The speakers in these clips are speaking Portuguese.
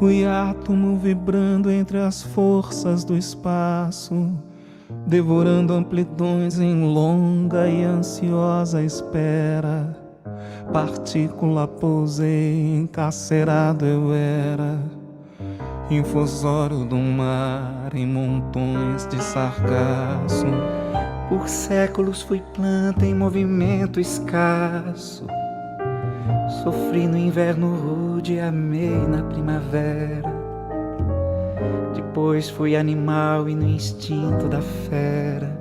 Fui átomo vibrando entre as forças do espaço, devorando amplidões em longa e ansiosa espera. Partícula pousei, encarcerado eu era, infusório do mar em montões de sargaço. Por séculos fui planta em movimento escasso. Sofri no inverno rude e amei na primavera. Depois fui animal e no instinto da fera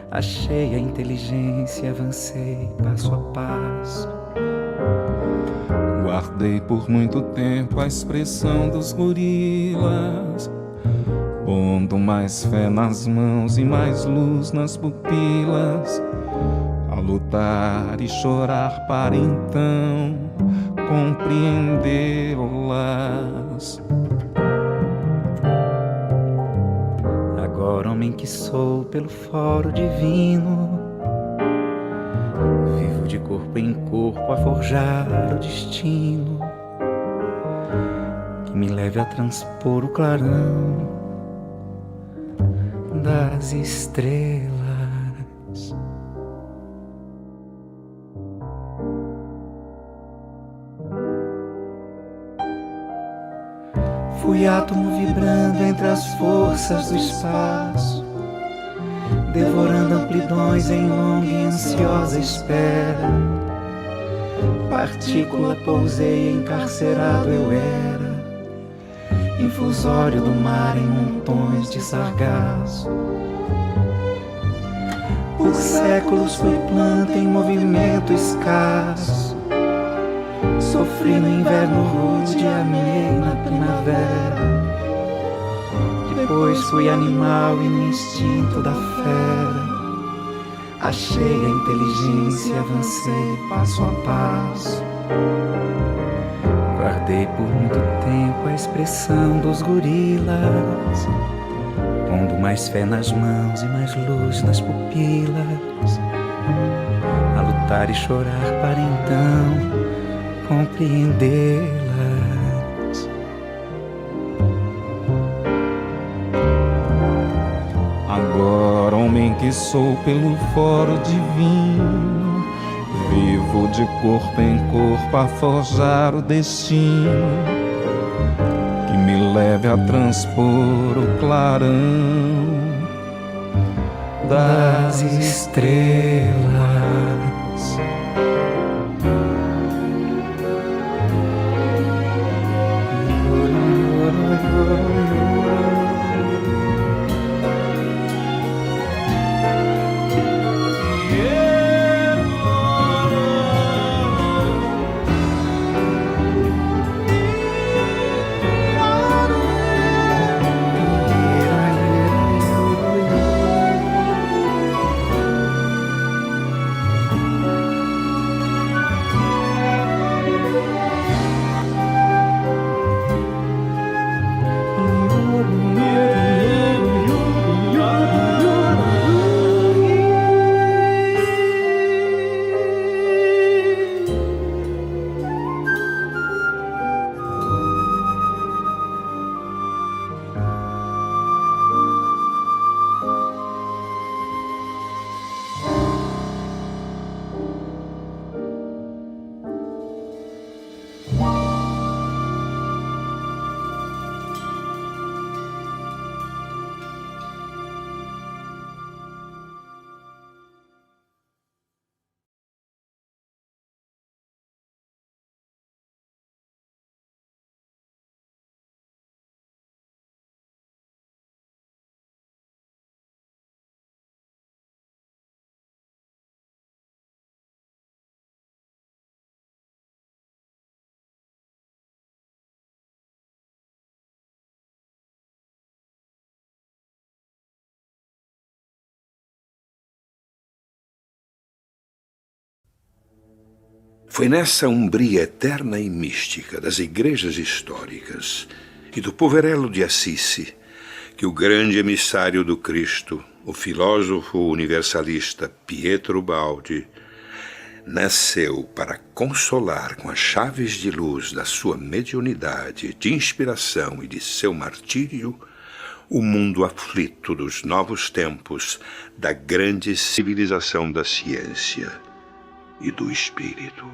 achei a inteligência e avancei passo a passo. Guardei por muito tempo a expressão dos gorilas, pondo mais fé nas mãos e mais luz nas pupilas, a lutar e chorar para então compreendê-las. Agora, homem que sou pelo foro divino, vivo de corpo em corpo a forjar o destino que me leve a transpor o clarão das estrelas. Fui átomo vibrando entre as forças do espaço, devorando amplidões em longa e ansiosa espera. Partícula pousei, encarcerado eu era, infusório do mar em montões de sargaço. Por séculos fui planta em movimento escasso. Sofri no inverno rude e amei na primavera. Depois fui animal e no instinto da fera achei a inteligência e avancei passo a passo. Guardei por muito tempo a expressão dos gorilas, pondo mais fé nas mãos e mais luz nas pupilas, a lutar e chorar para então compreendê-las. Agora, homem que sou pelo foro divino, vivo de corpo em corpo a forjar o destino que me leve a transpor o clarão das estrelas. Foi nessa umbria eterna e mística das igrejas históricas e do poverello de Assisi que o grande emissário do Cristo, o filósofo universalista Pietro Baldi, nasceu para consolar com as chaves de luz da sua mediunidade, de inspiração e de seu martírio, o mundo aflito dos novos tempos da grande civilização da ciência e do espírito.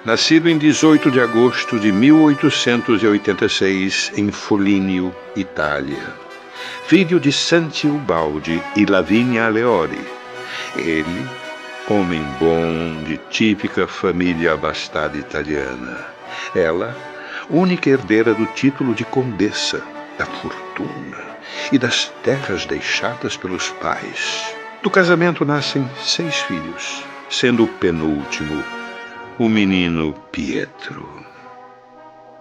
Nascido em 18 de agosto de 1886 em Foligno, Itália, filho de Santi Ubaldi e Lavinia Aleori, ele, homem bom de típica família abastada italiana, ela, única herdeira do título de condessa, da fortuna e das terras deixadas pelos pais. Do casamento nascem 6 filhos, sendo o penúltimo o menino Pietro.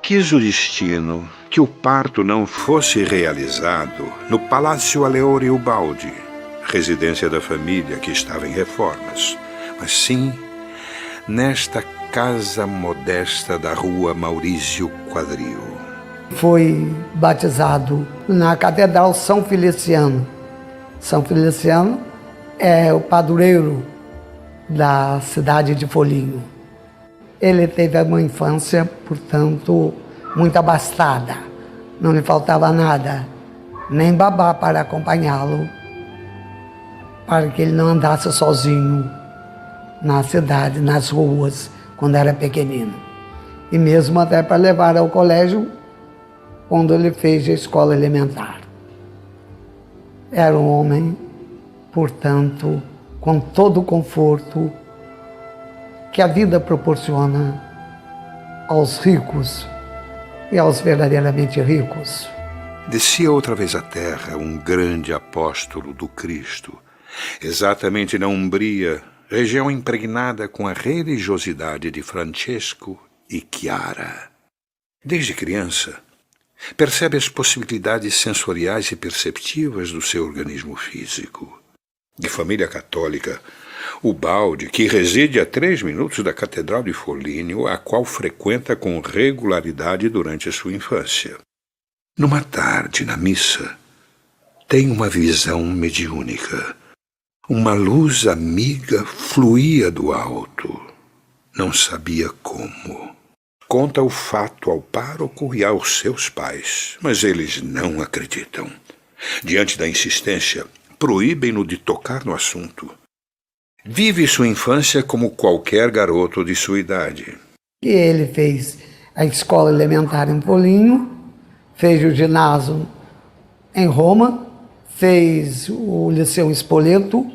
Quis o destino que o parto não fosse realizado no Palácio Aleori Ubaldi, residência da família que estava em reformas, mas sim nesta casa modesta da rua Maurício Quadrio. Foi batizado na Catedral São Feliciano. São Feliciano é o padroeiro da cidade de Foligno. Ele teve uma infância, portanto, muito abastada. Não lhe faltava nada, nem babá para acompanhá-lo, para que ele não andasse sozinho na cidade, nas ruas, quando era pequenino. E mesmo até para levar ao colégio, quando ele fez a escola elementar. Era um homem, portanto, com todo o conforto que a vida proporciona aos ricos e aos verdadeiramente ricos. Descia outra vez à terra um grande apóstolo do Cristo, exatamente na Umbria, região impregnada com a religiosidade de Francesco e Chiara. Desde criança, percebe as possibilidades sensoriais e perceptivas do seu organismo físico. De família católica, Ubaldi, que reside a 3 minutos da Catedral de Foligno, a qual frequenta com regularidade durante a sua infância. Numa tarde, na missa, tem uma visão mediúnica. Uma luz amiga fluía do alto. Não sabia como. Conta o fato ao pároco e aos seus pais, mas eles não acreditam. Diante da insistência, proíbem-no de tocar no assunto. Vive sua infância como qualquer garoto de sua idade. E ele fez a escola elementar em Foligno, fez o ginásio em Roma, fez o Liceu Spoleto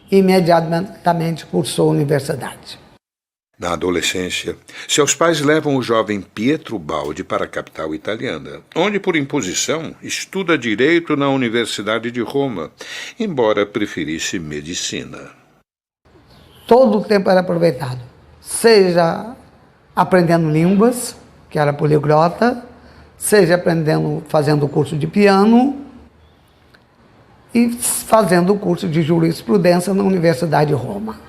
e imediatamente cursou a universidade. Na adolescência, seus pais levam o jovem Pietro Ubaldi para a capital italiana, onde, por imposição, estuda Direito na Universidade de Roma, embora preferisse medicina. Todo o tempo era aproveitado, seja aprendendo línguas, que era poliglota, seja fazendo o curso de piano e fazendo o curso de jurisprudência na Universidade de Roma.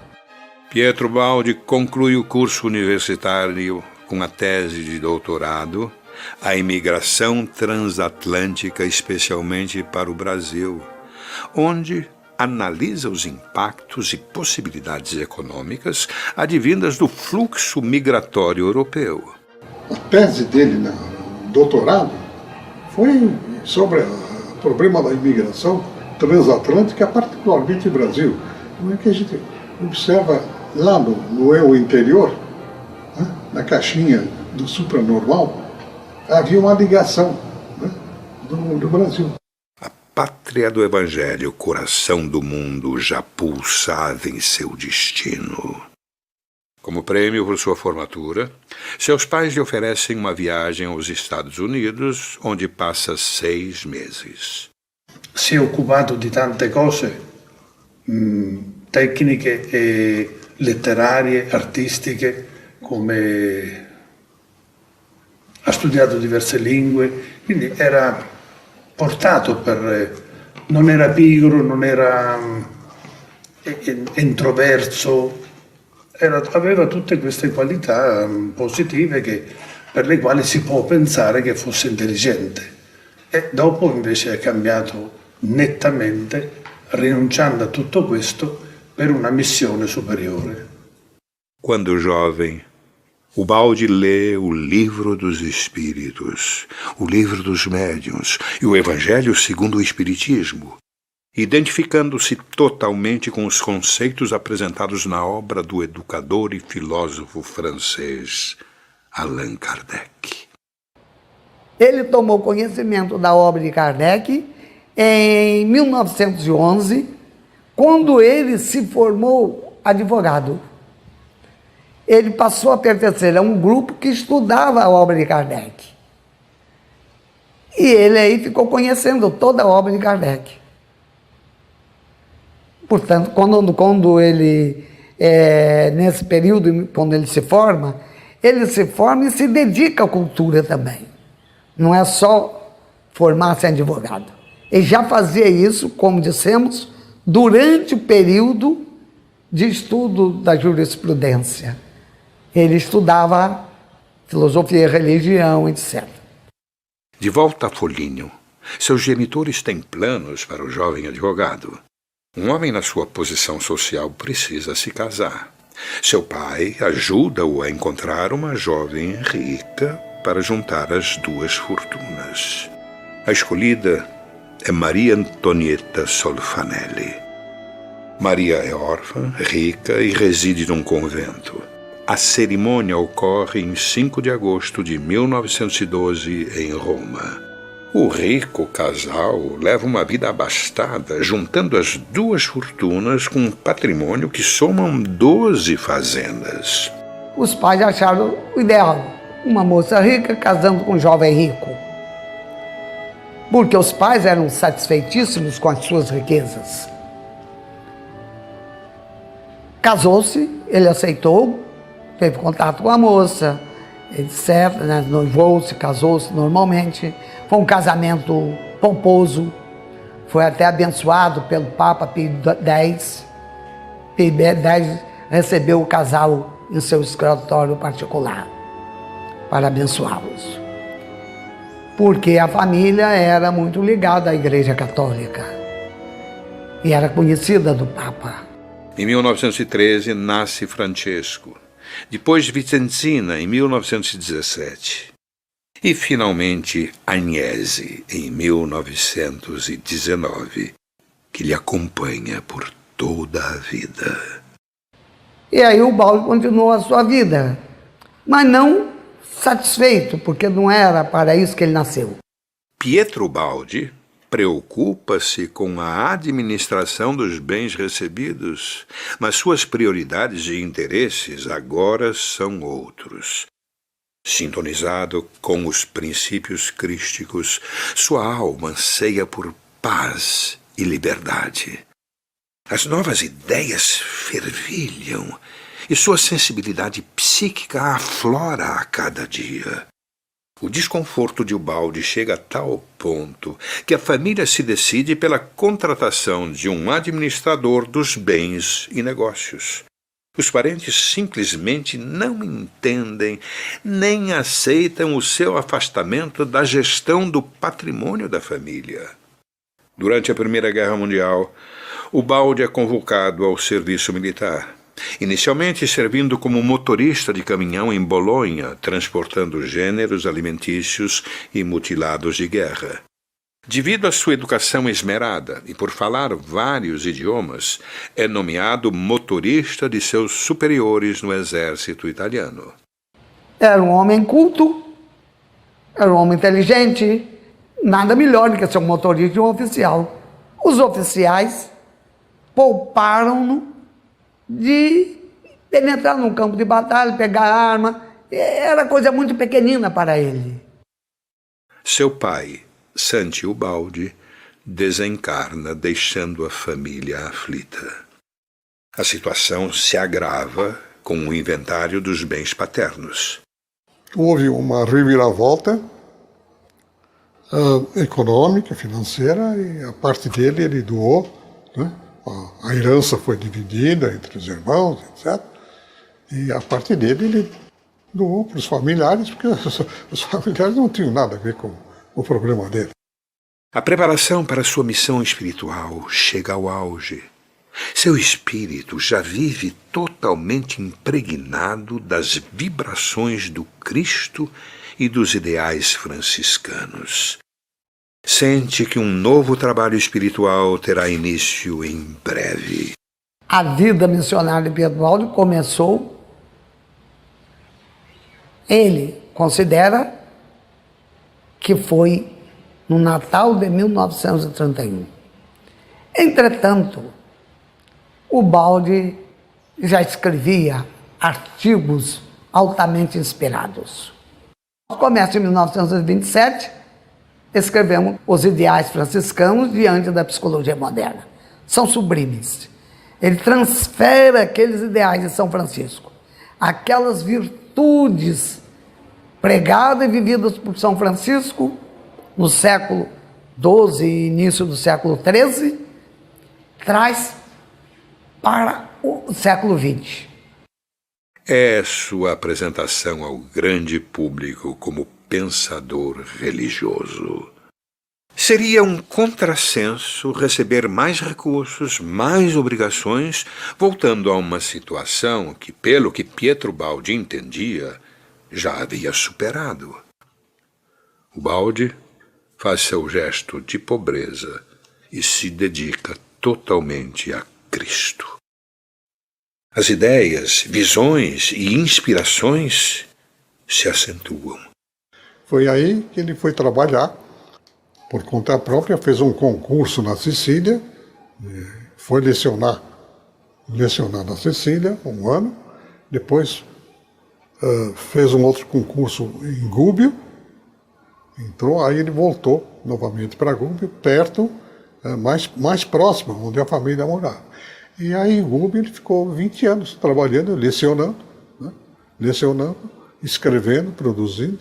Pietro Ubaldi conclui o curso universitário com a tese de doutorado, A Imigração Transatlântica, especialmente para o Brasil, onde analisa os impactos e possibilidades econômicas advindas do fluxo migratório europeu. A tese dele no doutorado foi sobre o problema da imigração transatlântica, particularmente no Brasil. Como é que a gente observa lá no eu interior, né, na caixinha do supranormal, havia uma ligação, né, do Brasil. A pátria do Evangelho, coração do mundo, já pulsava em seu destino. Como prêmio por sua formatura, seus pais lhe oferecem uma viagem aos Estados Unidos, onde passa 6 meses. Si è occupato di tante cose tecniche e letterarie, artistiche, come ha studiato diverse lingue, quindi era portato non era pigro, non era introverso, aveva tutte queste qualità positive per le quali si può pensare che fosse intelligente. E dopo invece è cambiato nettamente, rinunciando a tutto questo per una missione superiore. Quando jovem, Ubaldi lê o Livro dos Espíritos, o Livro dos Médiuns e o Evangelho segundo o Espiritismo, identificando-se totalmente com os conceitos apresentados na obra do educador e filósofo francês Allan Kardec. Ele tomou conhecimento da obra de Kardec em 1911, quando ele se formou advogado. Ele passou a pertencer a um grupo que estudava a obra de Kardec. E ele aí ficou conhecendo toda a obra de Kardec. Portanto, quando ele, nesse período, quando ele se forma e se dedica à cultura também. Não é só formar-se advogado. Ele já fazia isso, como dissemos, durante o período de estudo da jurisprudência. Ele estudava filosofia, religião, etc. De volta a Foligno, seus genitores têm planos para o jovem advogado. Um homem na sua posição social precisa se casar. Seu pai ajuda-o a encontrar uma jovem rica para juntar as 2 fortunas. A escolhida é Maria Antonieta Solfanelli. Maria é órfã, rica e reside num convento. A cerimônia ocorre em 5 de agosto de 1912 em Roma. O rico casal leva uma vida abastada, juntando as 2 fortunas com um patrimônio que somam 12 fazendas. Os pais acharam o ideal, uma moça rica casando com um jovem rico. Porque os pais eram satisfeitíssimos com as suas riquezas. Casou-se, ele aceitou, teve contato com a moça, etc., né? Noivou-se, casou-se normalmente. Foi um casamento pomposo, foi até abençoado pelo Papa Pio X. Pio X recebeu o casal em seu escritório particular para abençoá-los. Porque a família era muito ligada à Igreja Católica e era conhecida do Papa. Em 1913 nasce Francesco, depois Vicenzina em 1917 e finalmente Agnese em 1919, que lhe acompanha por toda a vida. E aí o Ubaldi continuou a sua vida, mas não satisfeito, porque não era para isso que ele nasceu. Pietro Ubaldi preocupa-se com a administração dos bens recebidos, mas suas prioridades e interesses agora são outros. Sintonizado com os princípios crísticos, sua alma anseia por paz e liberdade. As novas ideias fervilham e sua sensibilidade psíquica aflora a cada dia. O desconforto de Ubaldi chega a tal ponto que a família se decide pela contratação de um administrador dos bens e negócios. Os parentes simplesmente não entendem nem aceitam o seu afastamento da gestão do patrimônio da família. Durante a Primeira Guerra Mundial, Ubaldi é convocado ao serviço militar. Inicialmente servindo como motorista de caminhão em Bolonha, transportando gêneros alimentícios e mutilados de guerra. Devido à sua educação esmerada e por falar vários idiomas, é nomeado motorista de seus superiores no exército italiano. Era um homem culto, era um homem inteligente, nada melhor do que ser um motorista e um oficial. Os oficiais pouparam-no de penetrar num campo de batalha, pegar arma. Era coisa muito pequenina para ele. Seu pai, Santi Ubaldi, desencarna, deixando a família aflita. A situação se agrava com o inventário dos bens paternos. Houve uma reviravolta econômica, financeira, e a parte dele ele doou, né? A herança foi dividida entre os irmãos, etc. E a parte dele ele doou para os familiares, porque os familiares não tinham nada a ver com o problema dele. A preparação para sua missão espiritual chega ao auge. Seu espírito já vive totalmente impregnado das vibrações do Cristo e dos ideais franciscanos. Sente que um novo trabalho espiritual terá início em breve. A vida missionária de Pietro Ubaldi começou. Ele considera que foi no Natal de 1931. Entretanto, Ubaldi já escrevia artigos altamente inspirados. Começa em 1927, escrevemos Os Ideais Franciscanos diante da Psicologia Moderna. São sublimes. Ele transfere aqueles ideais de São Francisco, aquelas virtudes pregadas e vividas por São Francisco no século XII e início do século XIII, traz para o século XX. É sua apresentação ao grande público como pensador religioso. Seria um contrassenso receber mais recursos, mais obrigações, voltando a uma situação que, pelo que Pietro Ubaldi entendia, já havia superado. Ubaldi faz seu gesto de pobreza e se dedica totalmente a Cristo. As ideias, visões e inspirações se acentuam. Foi aí que ele foi trabalhar, por conta própria, fez um concurso na Sicília, foi lecionar na Sicília um ano, depois fez um outro concurso em Gubbio, entrou, aí ele voltou novamente para Gubbio, perto, mais próximo, onde a família morava. E aí em Gubbio ele ficou 20 anos trabalhando, lecionando, escrevendo, produzindo,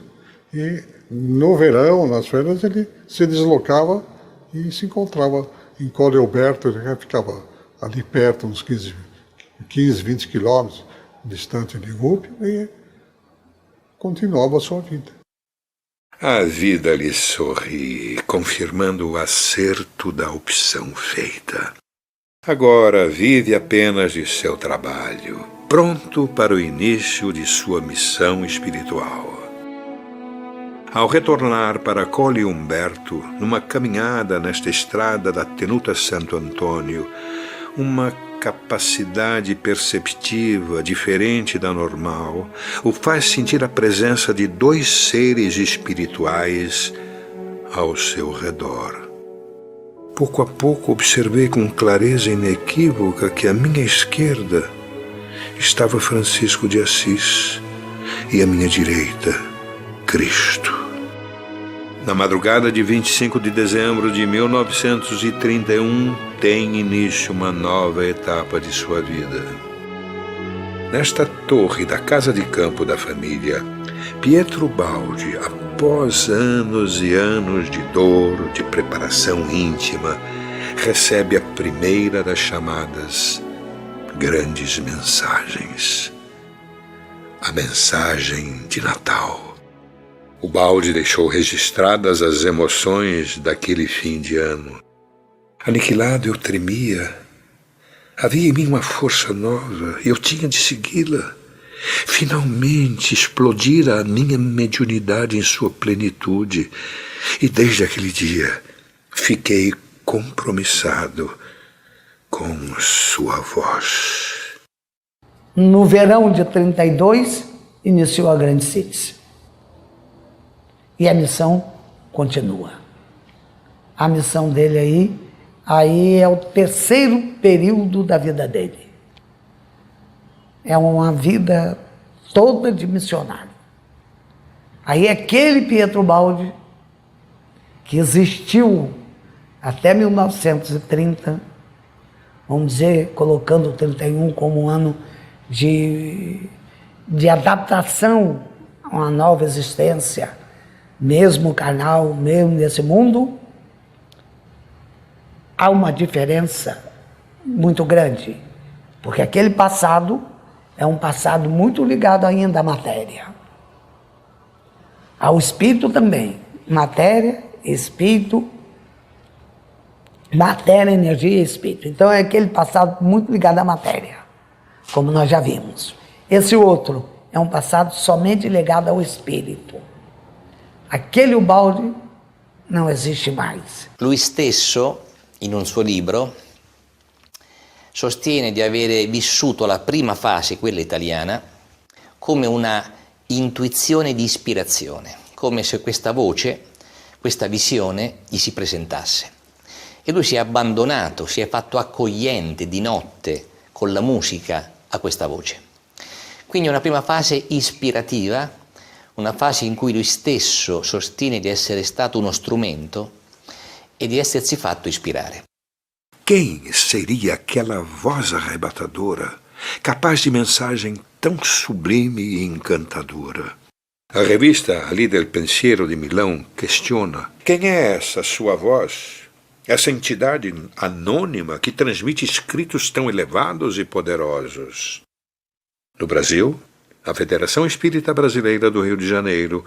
e no verão, nas férias, ele se deslocava e se encontrava em Colle Alberto, ele ficava ali perto, uns 15, 20 quilômetros distante de Gubbio, e continuava a sua vida. A vida lhe sorri, confirmando o acerto da opção feita. Agora vive apenas de seu trabalho, pronto para o início de sua missão espiritual. Ao retornar para Colle Umberto, numa caminhada nesta estrada da Tenuta Santo Antônio, uma capacidade perceptiva diferente da normal o faz sentir a presença de dois seres espirituais ao seu redor. Pouco a pouco observei com clareza inequívoca que à minha esquerda estava Francisco de Assis e à minha direita, Cristo. Na madrugada de 25 de dezembro de 1931, tem início uma nova etapa de sua vida. Nesta torre da casa de campo da família, Pietro Ubaldi, após anos e anos de dor, de preparação íntima, recebe a primeira das chamadas grandes mensagens. A mensagem de Natal. Ubaldi deixou registradas as emoções daquele fim de ano. Aniquilado, eu tremia. Havia em mim uma força nova e eu tinha de segui-la. Finalmente explodira a minha mediunidade em sua plenitude e desde aquele dia fiquei compromissado com sua voz. No verão de 32, iniciou a Grande Síntese. E a missão continua. a missão dele aí é o terceiro período da vida dele. É uma vida toda de missionário. Aí aquele Pietro Baldi, que existiu até 1930, vamos dizer, colocando o 31 como um ano de adaptação a uma nova existência, mesmo carnal, mesmo nesse mundo, há uma diferença muito grande, porque aquele passado é um passado muito ligado ainda à matéria, ao espírito também, matéria, espírito, matéria, energia e espírito. Então é aquele passado muito ligado à matéria, como nós já vimos. Esse outro é um passado somente ligado ao espírito. Aquele Ubaldi non esiste mais. Lui stesso, in un suo libro, sostiene di avere vissuto la prima fase, quella italiana, come una intuizione di ispirazione, come se questa voce, questa visione gli si presentasse. E lui si è abbandonato, si è fatto accogliente di notte con la musica a questa voce. Quindi una prima fase ispirativa, una fase in cui lui stesso sostiene di essere stato uno strumento e di essersi fatto ispirare. Quem seria aquela voz arrebatadora, capaz de mensagem tão sublime e encantadora? A revista Ali del Pensiero de Milão questiona: quem é essa sua voz? Essa entidade anônima que transmite escritos tão elevados e poderosos? No Brasil, a Federação Espírita Brasileira do Rio de Janeiro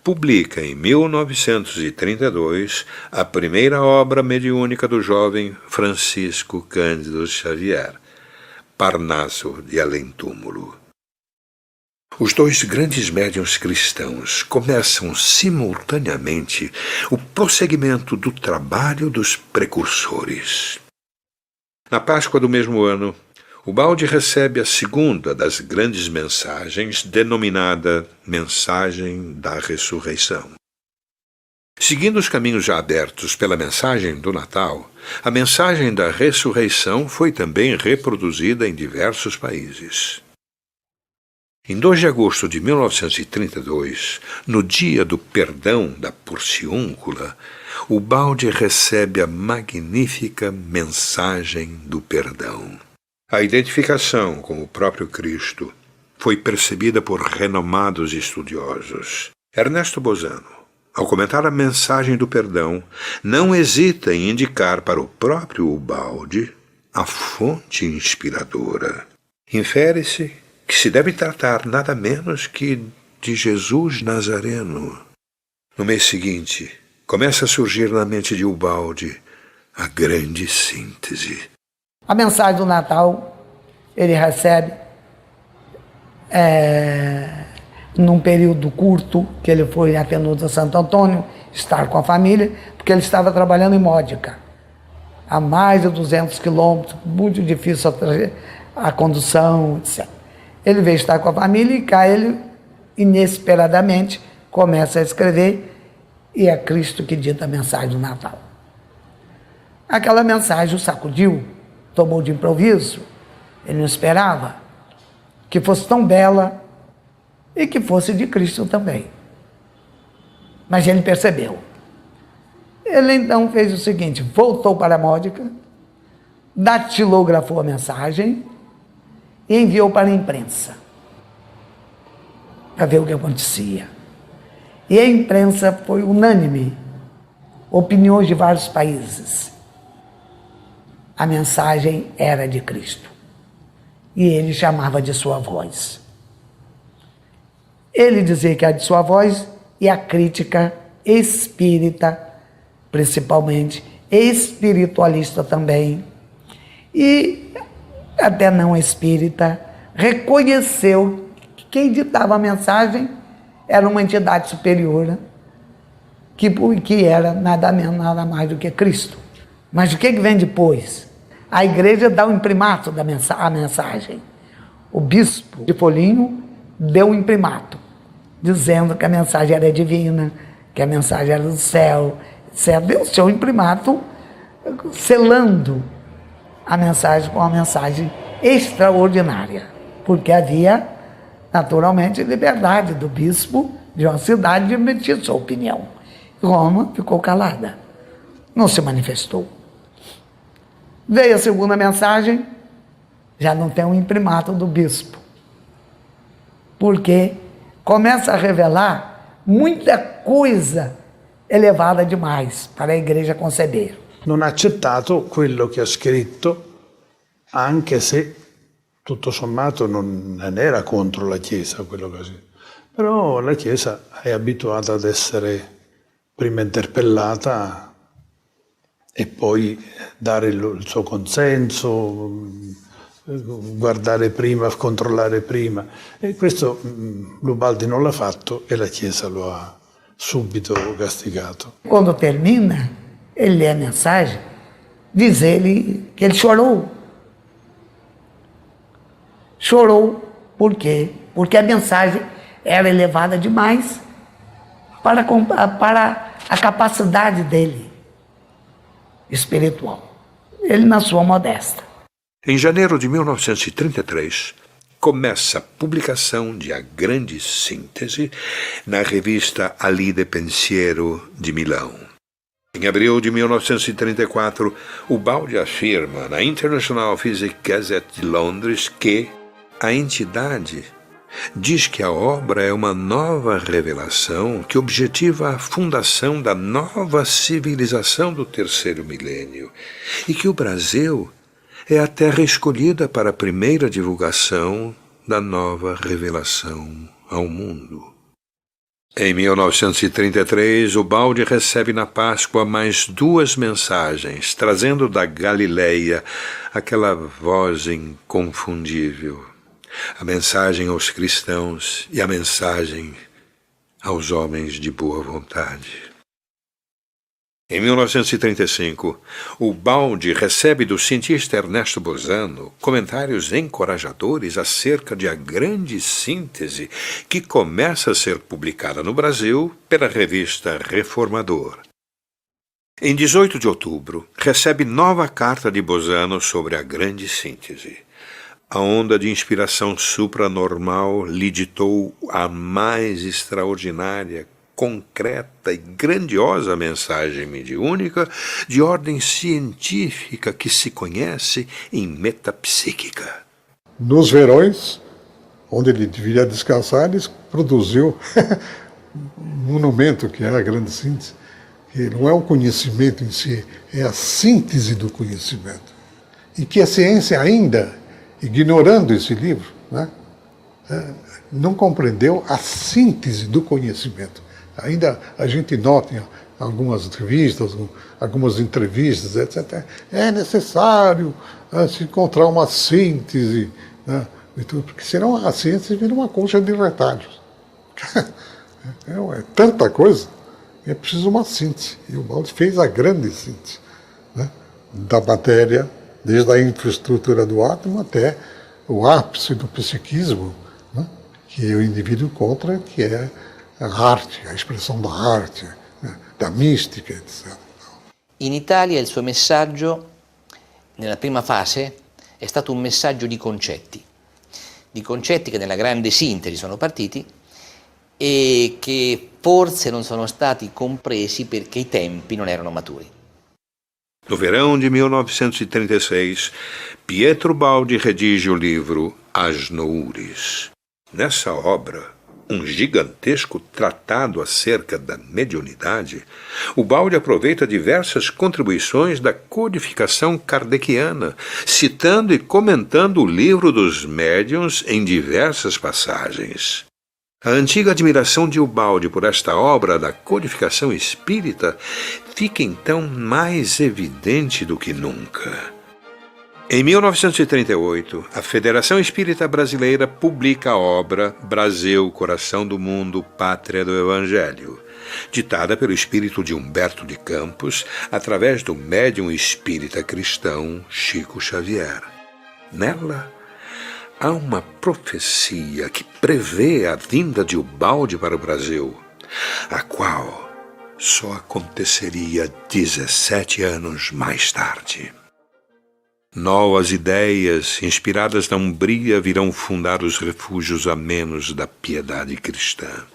publica em 1932 a primeira obra mediúnica do jovem Francisco Cândido Xavier, Parnaso de Além-Túmulo. Os dois grandes médiuns cristãos começam simultaneamente o prosseguimento do trabalho dos precursores. Na Páscoa do mesmo ano, Ubaldi recebe a segunda das grandes mensagens, denominada Mensagem da Ressurreição. Seguindo os caminhos já abertos pela mensagem do Natal, a mensagem da ressurreição foi também reproduzida em diversos países. Em 2 de agosto de 1932, no dia do perdão da Porciúncula, Ubaldi recebe a magnífica mensagem do perdão. A identificação com o próprio Cristo foi percebida por renomados estudiosos. Ernesto Bozano, ao comentar a mensagem do perdão, não hesita em indicar para o próprio Ubaldi a fonte inspiradora. Infere-se que se deve tratar nada menos que de Jesus Nazareno. No mês seguinte, começa a surgir na mente de Ubaldi a grande síntese. A mensagem do Natal ele recebe num período curto, que ele foi a Penusa Santo Antônio, estar com a família, porque ele estava trabalhando em Módica, a mais de 200 quilômetros, muito difícil a condução, etc. Ele veio estar com a família e cá ele, inesperadamente, começa a escrever, e é Cristo que dita a mensagem do Natal. Aquela mensagem o sacudiu, tomou de improviso, ele não esperava que fosse tão bela e que fosse de Cristo também. Mas ele percebeu. Ele então fez o seguinte, voltou para a Módica, datilografou a mensagem e enviou para a imprensa, para ver o que acontecia. E a imprensa foi unânime, opiniões de vários países. A mensagem era de Cristo. E ele chamava de sua voz. Ele dizia que era de sua voz, e a crítica espírita, principalmente, espiritualista também, e até não espírita, reconheceu que quem ditava a mensagem era uma entidade superior, que era nada menos, nada mais do que Cristo. Mas o que vem depois? A igreja dá o imprimato da mensagem. O bispo de Foligno deu um imprimato, dizendo que a mensagem era divina, que a mensagem era do céu, serve o seu imprimato, selando a mensagem com uma mensagem extraordinária, porque havia, naturalmente, liberdade do bispo de uma cidade de emitir sua opinião. Roma ficou calada, não se manifestou. Veio a segunda mensagem, já não tem um imprimato do bispo, porque começa a revelar muita coisa elevada demais para a igreja conceber. Non ha accettato quello che ha scritto, anche se tutto sommato non era contro la Chiesa quello che ha scritto. Però la Chiesa è abituata ad essere prima interpellata e poi dare il suo consenso, guardare prima, controllare prima. E questo Lubaldi non l'ha fatto e la Chiesa lo ha subito castigato. Quando termina, ele lê a mensagem, diz ele que ele chorou. Chorou por quê? Porque a mensagem era elevada demais para a capacidade dele espiritual. Ele na sua modesta. Em janeiro de 1933, começa a publicação de A Grande Síntese na revista Ali de Pensiero de Milão. Em abril de 1934, Ubaldi afirma na International Physics Gazette de Londres que a entidade diz que a obra é uma nova revelação que objetiva a fundação da nova civilização do terceiro milênio e que o Brasil é a terra escolhida para a primeira divulgação da nova revelação ao mundo. Em 1933, Ubaldi recebe na Páscoa mais 2 mensagens, trazendo da Galileia aquela voz inconfundível, a mensagem aos cristãos e a mensagem aos homens de boa vontade. Em 1935, Ubaldi recebe do cientista Ernesto Bozano comentários encorajadores acerca de A Grande Síntese, que começa a ser publicada no Brasil pela revista Reformador. Em 18 de outubro, recebe nova carta de Bozano sobre A Grande Síntese. A onda de inspiração supranormal lhe ditou a mais extraordinária, concreta e grandiosa mensagem mediúnica de ordem científica que se conhece em metapsíquica. Nos verões, onde ele deveria descansar, ele produziu um monumento que é A Grande Síntese, que não é o conhecimento em si, é a síntese do conhecimento. E que a ciência ainda, ignorando esse livro, né, não compreendeu a síntese do conhecimento. Ainda a gente nota em algumas entrevistas, etc. É necessário se encontrar uma síntese, né, porque senão a ciência vira uma colcha de retalhos. É tanta coisa, é preciso uma síntese. E o Ubaldi fez a grande síntese, né, da matéria, desde a infraestrutura do átomo até o ápice do psiquismo, né, que o indivíduo encontra, que é a arte, a espressão da arte, da mistica, etc. In Italia il suo messaggio, nella prima fase, è stato un messaggio di concetti che nella grande sintesi sono partiti e che forse non sono stati compresi perché i tempi non erano maturi. No verão de 1936, Pietro Ubaldi redige o livro As Noures. Nessa obra, um gigantesco tratado acerca da mediunidade, Ubaldi aproveita diversas contribuições da codificação kardeciana, citando e comentando o livro dos médiuns em diversas passagens. A antiga admiração de Ubaldi por esta obra da codificação espírita fica então mais evidente do que nunca. Em 1938, a Federação Espírita Brasileira publica a obra Brasil, Coração do Mundo, Pátria do Evangelho, ditada pelo espírito de Humberto de Campos através do médium espírita cristão Chico Xavier. Nela, há uma profecia que prevê a vinda de Ubaldi para o Brasil, a qual só aconteceria 17 anos mais tarde. Novas ideias, inspiradas na Umbria, virão fundar os refúgios amenos da piedade cristã.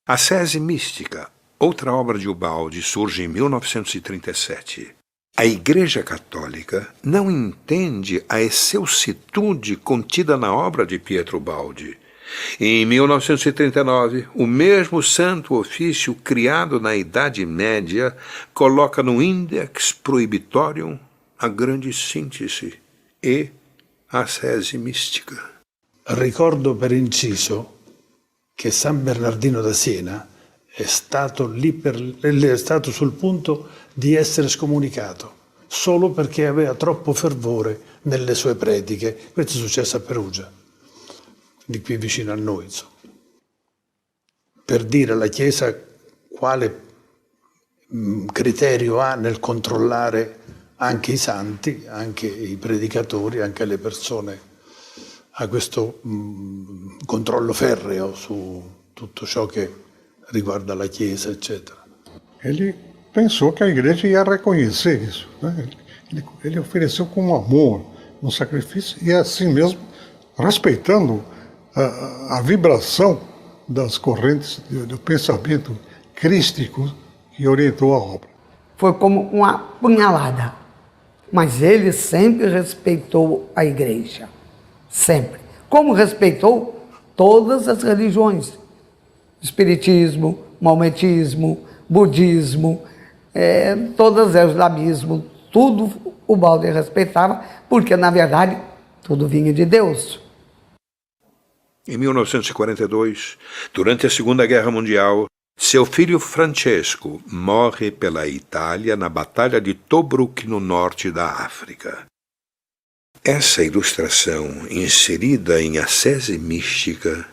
A Sese Mística, outra obra de Ubaldi, surge em 1937. A Igreja Católica não entende a excelsitude contida na obra de Pietro Ubaldi. Em 1939, o mesmo Santo Ofício, criado na Idade Média, coloca no Index Prohibitorium a grande síntese e a Sese Mística. Ricordo per inciso che San Bernardino da Siena è stato sul punto di essere scomunicato solo perché aveva troppo fervore nelle sue prediche. Questo è successo a Perugia, di qui vicino a noi, insomma. Per dire alla Chiesa quale criterio ha nel controllare anche i santi, anche i predicatori, anche le persone, a questo controllo ferreo su tutto ciò che riguarda la Chiesa, eccetera. Ele pensou que a igreja ia reconhecer isso, né? Ele ofereceu com amor, um sacrifício, e assim mesmo, respeitando a vibração das correntes do pensamento crístico que orientou a obra. Foi como uma punhalada, mas ele sempre respeitou a igreja, sempre. Como respeitou todas as religiões, espiritismo, maometismo, budismo, todas o islamismo, tudo o Ubaldi respeitava, porque na verdade tudo vinha de Deus. Em 1942, durante a Segunda Guerra Mundial, seu filho Francesco morre pela Itália na Batalha de Tobruk, no norte da África. Essa ilustração, inserida em A Sese Mística,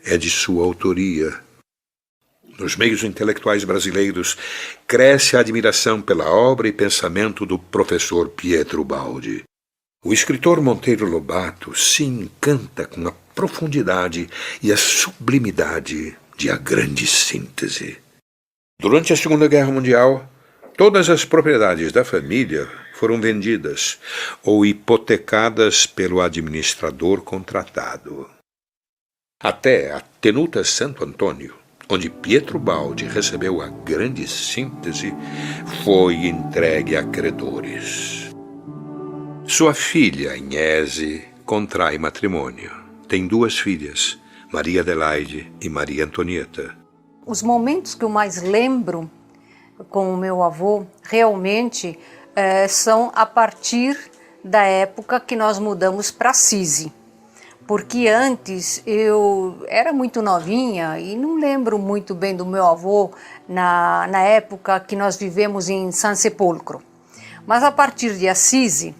é de sua autoria. Nos meios intelectuais brasileiros, cresce a admiração pela obra e pensamento do professor Pietro Ubaldi. O escritor Monteiro Lobato se encanta com a profundidade e a sublimidade de A Grande Síntese. Durante a Segunda Guerra Mundial, todas as propriedades da família foram vendidas ou hipotecadas pelo administrador contratado. Até a Tenuta Santo Antônio, onde Pietro Ubaldi recebeu A Grande Síntese, foi entregue a credores. Sua filha, Agnese, contrai matrimônio. Tem 2 filhas, Maria Adelaide e Maria Antonieta. Os momentos que eu mais lembro com o meu avô, realmente, são a partir da época que nós mudamos para Assisi. Porque antes eu era muito novinha e não lembro muito bem do meu avô na época que nós vivemos em San Sepolcro. Mas a partir de Assisi,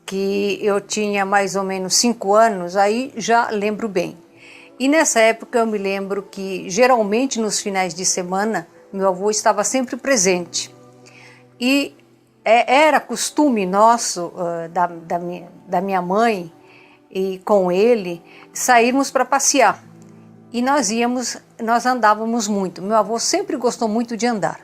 que eu tinha mais ou menos 5 anos, aí já lembro bem. E nessa época eu me lembro que geralmente nos finais de semana meu avô estava sempre presente. E era costume nosso, da minha mãe, e com ele, sairmos para passear. E nós andávamos muito. Meu avô sempre gostou muito de andar.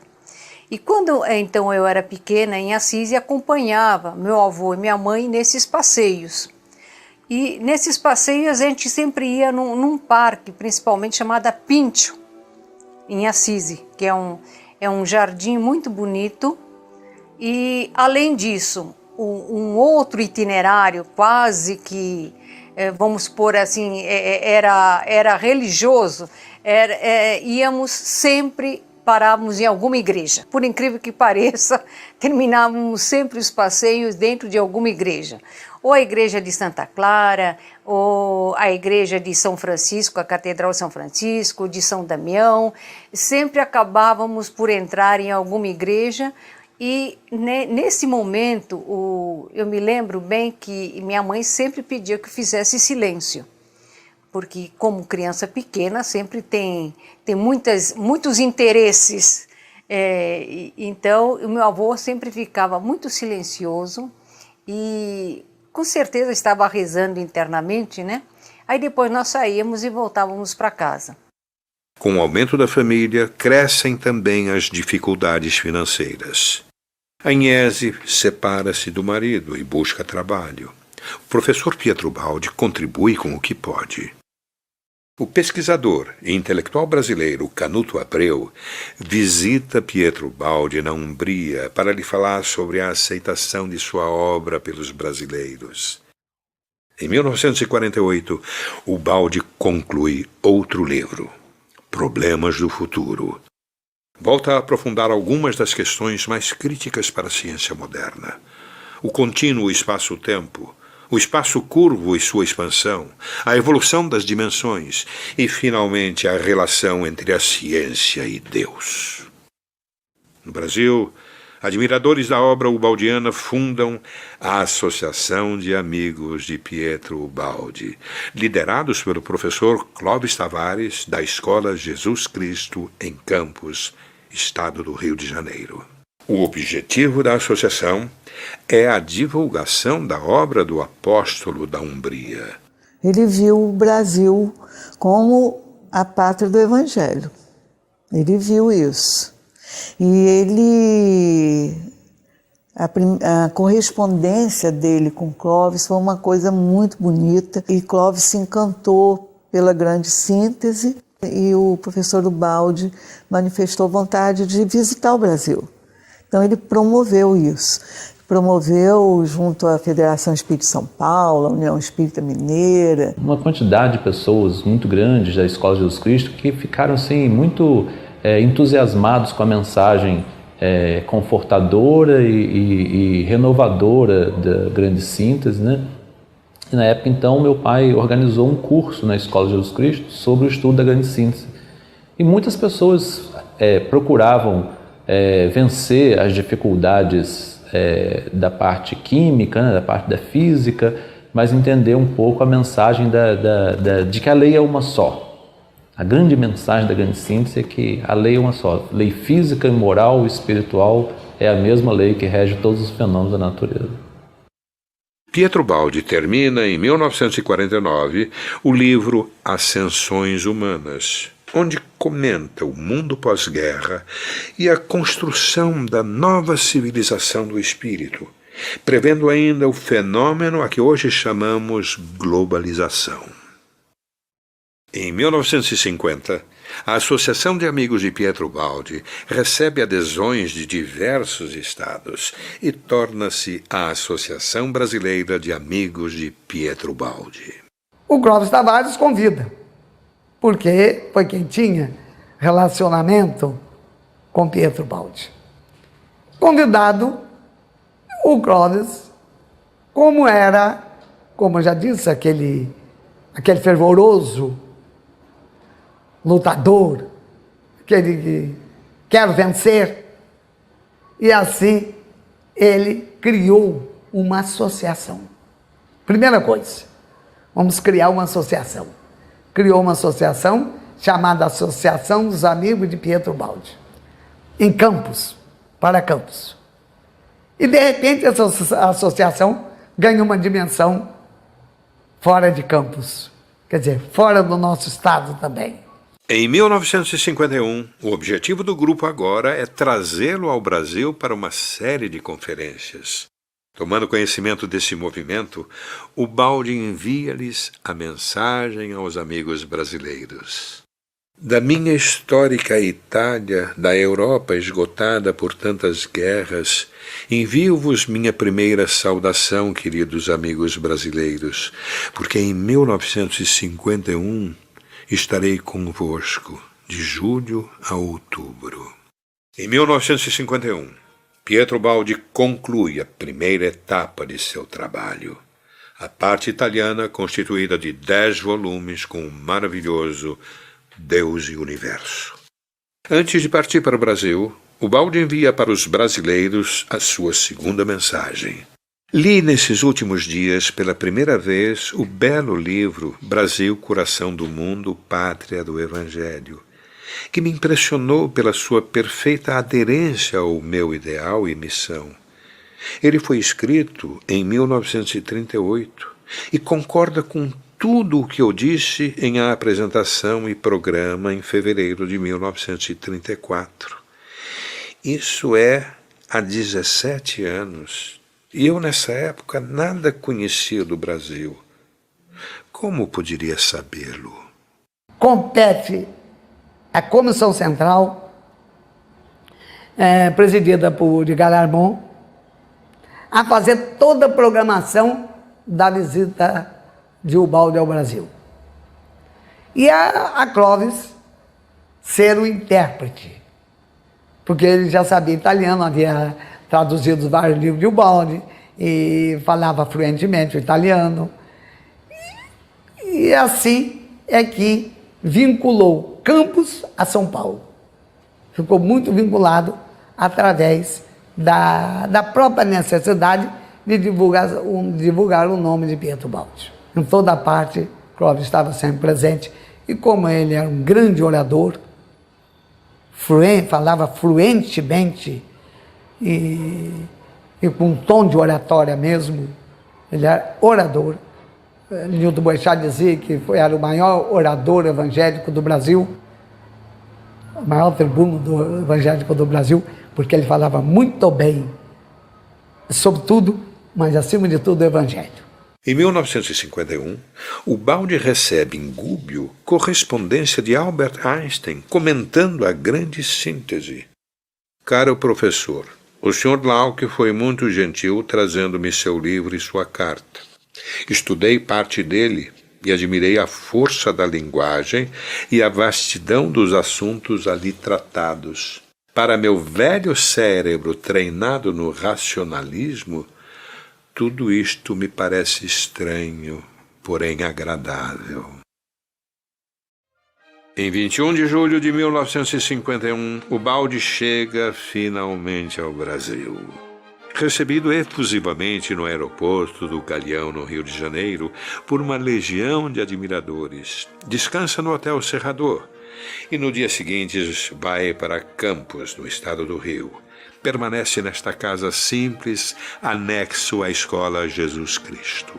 E quando então eu era pequena, em Assis, acompanhava meu avô e minha mãe nesses passeios. E nesses passeios a gente sempre ia num parque, principalmente chamado Pincho, em Assisi, que é um jardim muito bonito. E além disso, um outro itinerário quase que, vamos pôr assim, era religioso, íamos sempre, parávamos em alguma igreja. Por incrível que pareça, terminávamos sempre os passeios dentro de alguma igreja. Ou a igreja de Santa Clara, ou a igreja de São Francisco, a Catedral de São Francisco, de São Damião. Sempre acabávamos por entrar em alguma igreja. E nesse momento, eu me lembro bem que minha mãe sempre pedia que eu fizesse silêncio, porque como criança pequena sempre tem muitos interesses, então o meu avô sempre ficava muito silencioso e com certeza estava rezando internamente, né? Aí depois nós saíamos e voltávamos para casa. Com o aumento da família, crescem também as dificuldades financeiras. Agnese separa-se do marido e busca trabalho. O professor Pietro Baldi contribui com o que pode. O pesquisador e intelectual brasileiro Canuto Abreu visita Pietro Baldi na Umbria para lhe falar sobre a aceitação de sua obra pelos brasileiros. Em 1948, o Baldi conclui outro livro, Problemas do Futuro. Volta a aprofundar algumas das questões mais críticas para a ciência moderna. O contínuo espaço-tempo, o espaço curvo e sua expansão, a evolução das dimensões e, finalmente, a relação entre a ciência e Deus. No Brasil, admiradores da obra ubaldiana fundam a Associação de Amigos de Pietro Baldi, liderados pelo professor Clóvis Tavares, da Escola Jesus Cristo, em Campos, Estado do Rio de Janeiro. O objetivo da associação é a divulgação da obra do apóstolo da Umbria. Ele viu o Brasil como a pátria do Evangelho. Ele viu isso. E a correspondência dele com Clóvis foi uma coisa muito bonita. E Clóvis se encantou pela grande síntese. E o professor Baldi manifestou vontade de visitar o Brasil. Então ele promoveu isso. Promoveu junto à Federação Espírita de São Paulo, a União Espírita Mineira. Uma quantidade de pessoas muito grandes da Escola de Jesus Cristo que ficaram assim, muito entusiasmados com a mensagem confortadora e renovadora da grande síntese, né? E na época, então, meu pai organizou um curso na Escola de Jesus Cristo sobre o estudo da grande síntese. E muitas pessoas procuravam vencer as dificuldades da parte química, né, da parte da física, mas entender um pouco a mensagem de que a lei é uma só. A grande mensagem da grande síntese é que a lei é uma só. Lei física, moral e espiritual é a mesma lei que rege todos os fenômenos da natureza. Pietro Baldi termina, em 1949, o livro Ascensões Humanas, onde comenta o mundo pós-guerra e a construção da nova civilização do espírito, prevendo ainda o fenômeno a que hoje chamamos globalização. Em 1950, a Associação de Amigos de Pietro Baldi recebe adesões de diversos estados e torna-se a Associação Brasileira de Amigos de Pietro Baldi. O Clóvis Tavares convida, porque foi quem tinha relacionamento com Pietro Baldi. Convidado, o Clóvis, como eu já disse, aquele fervoroso lutador, aquele quer vencer, e assim ele criou uma associação. Primeira coisa, vamos criar uma associação. Criou uma associação chamada Associação dos Amigos de Pietro Baldi, em Campos, para Campos. E de repente essa associação ganha uma dimensão fora de Campos, quer dizer, fora do nosso estado também. Em 1951, o objetivo do grupo agora é trazê-lo ao Brasil para uma série de conferências. Tomando conhecimento desse movimento, o Baldi envia-lhes a mensagem aos amigos brasileiros. Da minha histórica Itália, da Europa esgotada por tantas guerras, envio-vos minha primeira saudação, queridos amigos brasileiros, porque em 1951 estarei convosco, de julho a outubro. Em 1951, Pietro Baldi conclui a primeira etapa de seu trabalho, a parte italiana constituída de 10 volumes com o maravilhoso Deus e Universo. Antes de partir para o Brasil, o Baldi envia para os brasileiros a sua segunda mensagem. Li nesses últimos dias, pela primeira vez, o belo livro Brasil, Coração do Mundo, Pátria do Evangelho, que me impressionou pela sua perfeita aderência ao meu ideal e missão. Ele foi escrito em 1938 e concorda com tudo o que eu disse em a apresentação e programa em fevereiro de 1934. Isso é há 17 anos. E eu, nessa época, nada conhecia do Brasil. Como poderia sabê-lo? Compete à Comissão Central, presidida por Edgar Arbon, a fazer toda a programação da visita de Ubaldi ao Brasil. E a Clóvis ser o intérprete, porque ele já sabia italiano, havia traduzido vários livros de Ubaldi e falava fluentemente o italiano. E assim é que vinculou Campos a São Paulo. Ficou muito vinculado através da própria necessidade de divulgar o nome de Pietro Ubaldi. Em toda parte, Clóvis estava sempre presente, e como ele era um grande orador, falava fluentemente e com um tom de oratória mesmo, ele era orador. Nilton Boechat dizia que era o maior orador evangélico do Brasil, o maior tribuno evangélico do Brasil, porque ele falava muito bem, sobre tudo, mas acima de tudo o evangelho. Em 1951, Ubaldi recebe em Gubbio correspondência de Albert Einstein comentando a grande síntese. Caro professor, o Sr. Glauque foi muito gentil trazendo-me seu livro e sua carta. Estudei parte dele e admirei a força da linguagem e a vastidão dos assuntos ali tratados. Para meu velho cérebro treinado no racionalismo, tudo isto me parece estranho, porém agradável. Em 21 de julho de 1951, Ubaldi chega finalmente ao Brasil. Recebido efusivamente no aeroporto do Galeão, no Rio de Janeiro, por uma legião de admiradores, descansa no Hotel Serrador e no dia seguinte vai para Campos, no estado do Rio. Permanece nesta casa simples, anexo à Escola Jesus Cristo.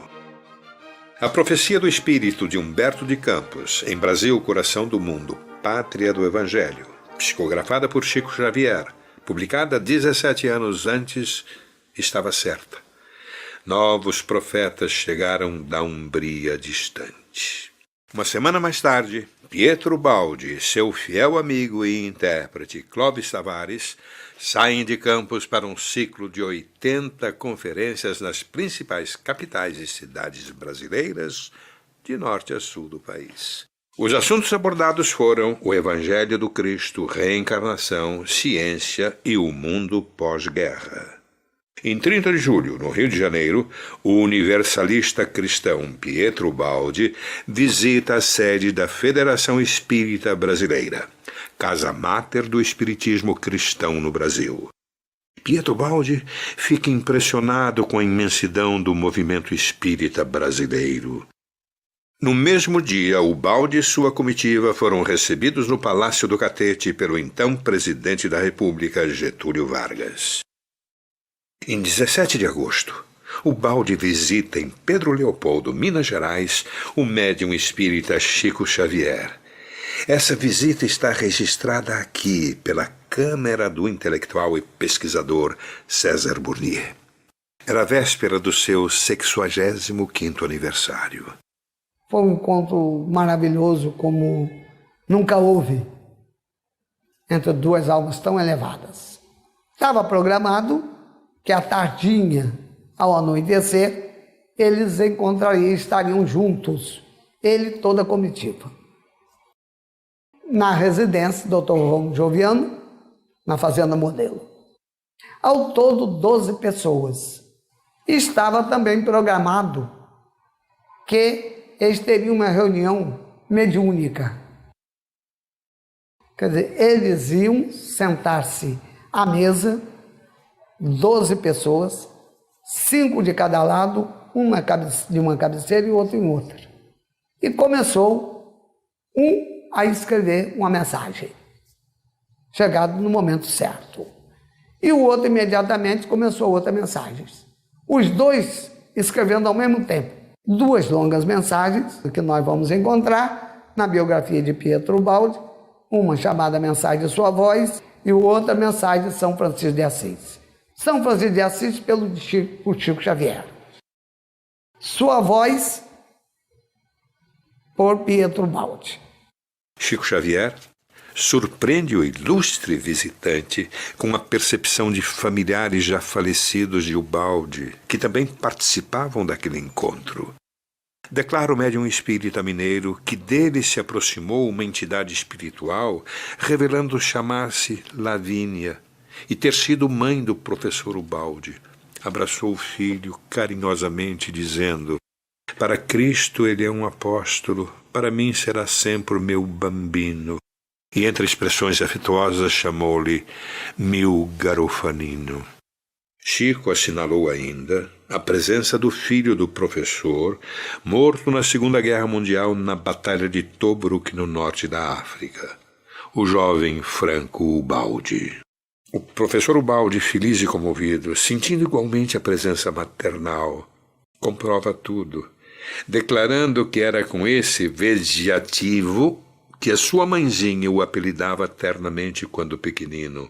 A Profecia do Espírito de Humberto de Campos, em Brasil, Coração do Mundo, Pátria do Evangelho, psicografada por Chico Xavier, publicada 17 anos antes, estava certa. Novos profetas chegaram da Umbria distante. Uma semana mais tarde, Pietro Ubaldi, seu fiel amigo e intérprete Clóvis Tavares, saem de Campos para um ciclo de 80 conferências nas principais capitais e cidades brasileiras, de norte a sul do país. Os assuntos abordados foram o Evangelho do Cristo, reencarnação, ciência e o mundo pós-guerra. Em 30 de julho, no Rio de Janeiro, o universalista cristão Pietro Ubaldi visita a sede da Federação Espírita Brasileira, casa máter do espiritismo cristão no Brasil. Pietro Ubaldi fica impressionado com a imensidão do movimento espírita brasileiro. No mesmo dia, Ubaldi e sua comitiva foram recebidos no Palácio do Catete pelo então presidente da República, Getúlio Vargas. Em 17 de agosto, Ubaldi visita em Pedro Leopoldo, Minas Gerais, o médium espírita Chico Xavier. Essa visita está registrada aqui pela câmera do intelectual e pesquisador César Burnier. Era a véspera do seu 65º aniversário. Foi um encontro maravilhoso como nunca houve entre duas almas tão elevadas. Estava programado que à tardinha, ao anoitecer, eles estariam juntos, ele e toda a comitiva. Na residência do Dr. Romo Joviano, na Fazenda Modelo. Ao todo, 12 pessoas. Estava também programado que eles teriam uma reunião mediúnica. Quer dizer, eles iam sentar-se à mesa, 12 pessoas, 5 de cada lado, uma de uma cabeceira e outro em outra. E começou a escrever uma mensagem, chegado no momento certo. E o outro imediatamente começou outra mensagem. Os dois escrevendo ao mesmo tempo. duas longas mensagens que nós vamos encontrar na biografia de Pietro Baldi, uma chamada Mensagem de Sua Voz e outra Mensagem de São Francisco de Assis. São Francisco de Assis por Chico Xavier. Sua Voz por Pietro Baldi. Chico Xavier surpreende o ilustre visitante com a percepção de familiares já falecidos de Ubaldi, que também participavam daquele encontro. Declara o médium espírita mineiro que dele se aproximou uma entidade espiritual, revelando chamar-se Lavínia e ter sido mãe do professor Ubaldi. Abraçou o filho carinhosamente, dizendo: para Cristo ele é um apóstolo, para mim será sempre o meu bambino. E entre expressões afetuosas chamou-lhe meu garofanino. Chico assinalou ainda a presença do filho do professor, morto na Segunda Guerra Mundial na Batalha de Tobruk, no norte da África, o jovem Franco Ubaldi. O professor Ubaldi, feliz e comovido, sentindo igualmente a presença maternal, comprova tudo, declarando que era com esse vegiativo que a sua mãezinha o apelidava ternamente quando pequenino: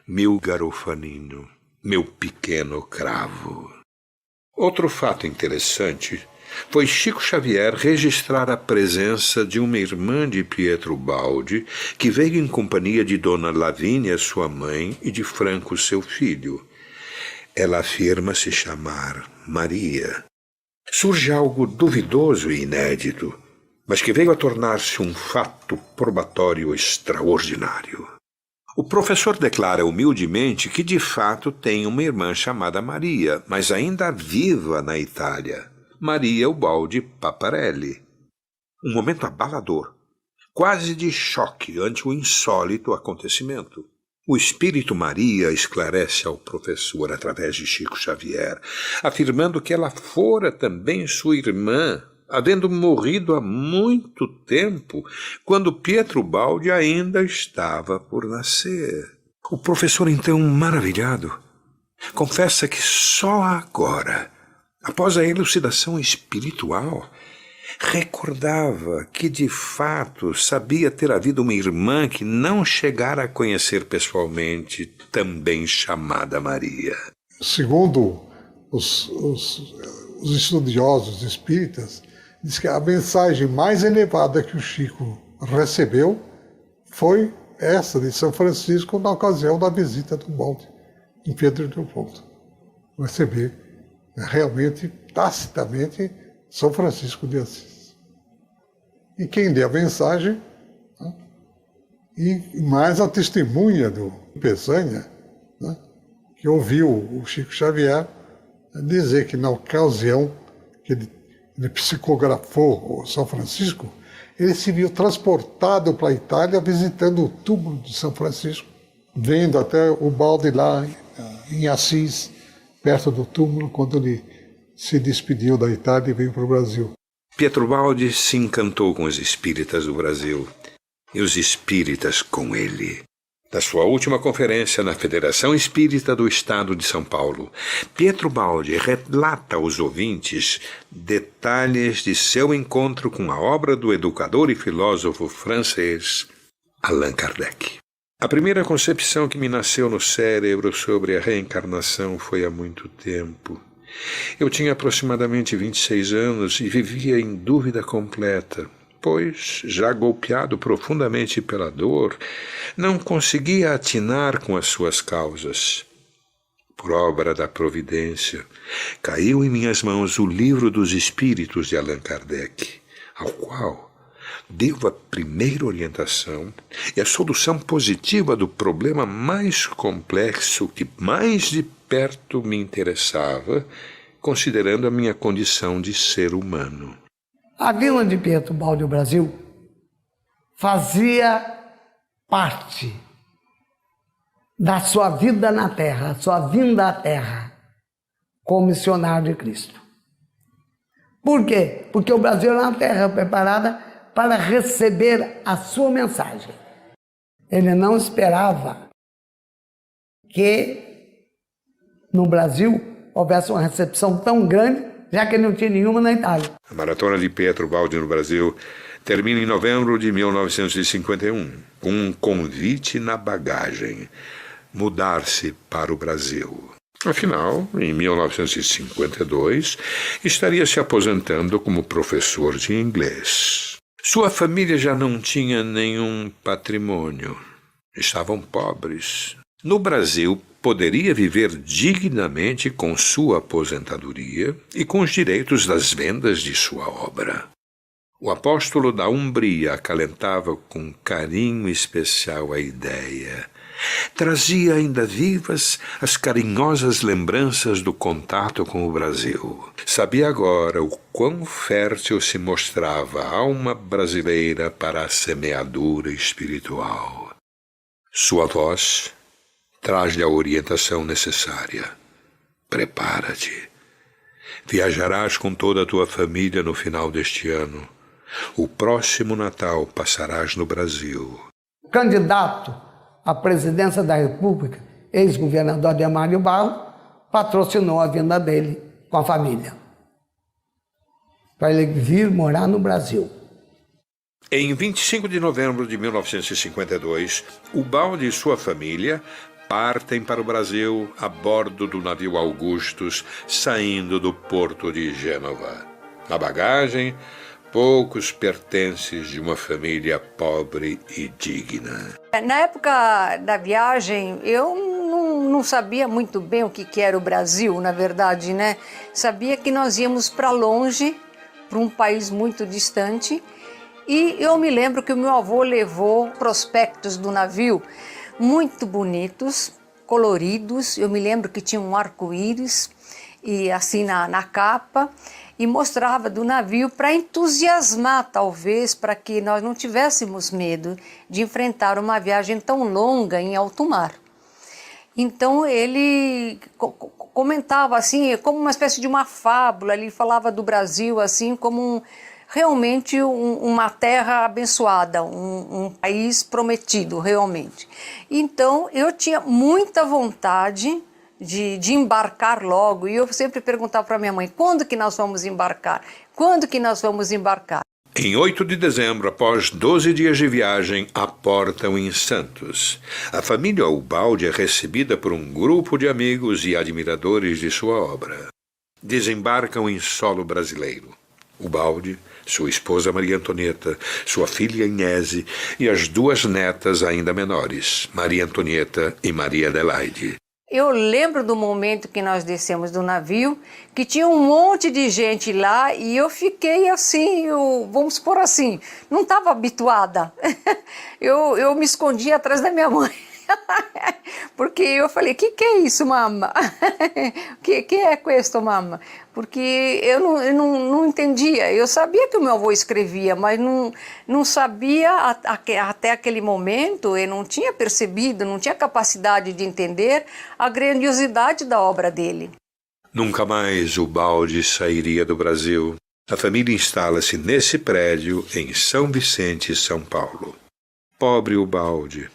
meu garofanino, meu pequeno cravo. Outro fato interessante foi Chico Xavier registrar a presença de uma irmã de Pietro Baldi, que veio em companhia de Dona Lavínia, sua mãe, e de Franco, seu filho. Ela afirma se chamar Maria. Surge algo duvidoso e inédito, mas que veio a tornar-se um fato probatório extraordinário. O professor declara humildemente que de fato tem uma irmã chamada Maria, mas ainda viva na Itália, Maria Ubaldi Paparelli. Um momento abalador, quase de choque ante o insólito acontecimento. O Espírito Maria esclarece ao professor através de Chico Xavier, afirmando que ela fora também sua irmã, havendo morrido há muito tempo, quando Pietro Baldi ainda estava por nascer. O professor, então, maravilhado, confessa que só agora, após a elucidação espiritual, recordava que, de fato, sabia ter havido uma irmã que não chegara a conhecer pessoalmente, também chamada Maria. Segundo os estudiosos espíritas, diz que a mensagem mais elevada que o Chico recebeu foi essa de São Francisco na ocasião da visita do Baldi em Pedro de Leopoldo. Receber realmente, tacitamente, São Francisco de Assis. E quem deu a mensagem, né, e mais a testemunha do Peçanha, né, que ouviu o Chico Xavier dizer que na ocasião que ele psicografou o São Francisco, ele se viu transportado para a Itália visitando o túmulo de São Francisco, vendo até o Baldi lá em Assis, perto do túmulo, quando ele se despediu da Itália e veio para o Brasil. Pietro Baldi se encantou com os espíritas do Brasil e os espíritas com ele. Da sua última conferência na Federação Espírita do Estado de São Paulo, Pietro Baldi relata aos ouvintes detalhes de seu encontro com a obra do educador e filósofo francês Allan Kardec. A primeira concepção que me nasceu no cérebro sobre a reencarnação foi há muito tempo. Eu tinha aproximadamente 26 anos e vivia em dúvida completa, pois, já golpeado profundamente pela dor, não conseguia atinar com as suas causas. Por obra da providência, caiu em minhas mãos o Livro dos Espíritos de Allan Kardec, ao qual devo a primeira orientação e a solução positiva do problema mais complexo que mais de perto me interessava, considerando a minha condição de ser humano. A vila de Pietro Baldi, no Brasil, fazia parte da sua vida na Terra, sua vinda à Terra, como missionário de Cristo. Por quê? Porque o Brasil era uma terra preparada para receber a sua mensagem. Ele não esperava que no Brasil houvesse uma recepção tão grande já que não tinha nenhuma na Itália. A Maratona de Pietro Baldi no Brasil termina em novembro de 1951, com um convite na bagagem: mudar-se para o Brasil. Afinal, em 1952, estaria se aposentando como professor de inglês. Sua família já não tinha nenhum patrimônio. Estavam pobres. No Brasil, poderia viver dignamente com sua aposentadoria e com os direitos das vendas de sua obra. O apóstolo da Umbria acalentava com carinho especial a ideia. Trazia ainda vivas as carinhosas lembranças do contato com o Brasil. Sabia agora o quão fértil se mostrava a alma brasileira para a semeadura espiritual. Sua voz traz-lhe a orientação necessária. Prepara-te. Viajarás com toda a tua família no final deste ano. O próximo Natal passarás no Brasil. O candidato à presidência da República, ex-governador Demário Barros, patrocinou a vinda dele com a família, para ele vir morar no Brasil. Em 25 de novembro de 1952, o Baldi e sua família partem para o Brasil a bordo do navio Augustus, saindo do porto de Gênova. Na bagagem, poucos pertences de uma família pobre e digna. Na época da viagem, eu não sabia muito bem o que era o Brasil, na verdade, né? Sabia que nós íamos para longe, para um país muito distante, e eu me lembro que o meu avô levou prospectos do navio muito bonitos, coloridos. Eu me lembro que tinha um arco-íris e assim na capa, e mostrava do navio para entusiasmar, talvez, para que nós não tivéssemos medo de enfrentar uma viagem tão longa em alto mar. Então ele comentava assim, como uma espécie de uma fábula, ele falava do Brasil assim como realmente uma terra abençoada, um país prometido, realmente. Então eu tinha muita vontade de embarcar logo, e eu sempre perguntava para minha mãe, quando que nós vamos embarcar? Quando que nós vamos embarcar? Em 8 de dezembro, após 12 dias de viagem, aportam em Santos. A família Ubaldi é recebida por um grupo de amigos e admiradores de sua obra. Desembarcam em solo brasileiro. Ubaldi, sua esposa Maria Antonieta, sua filha Inese e as duas netas ainda menores, Maria Antonieta e Maria Adelaide. Eu lembro do momento que nós descemos do navio, que tinha um monte de gente lá e eu fiquei assim, vamos supor assim, não estava habituada. Eu me escondi atrás da minha mãe, porque eu falei, que é isso, mamma? Que é questo, mamma? Porque eu não entendia. Eu sabia que o meu avô escrevia, mas não sabia até aquele momento, eu não tinha percebido, não tinha capacidade de entender a grandiosidade da obra dele. Nunca mais Ubaldi sairia do Brasil. A família instala-se nesse prédio em São Vicente, São Paulo. Pobre Ubaldi.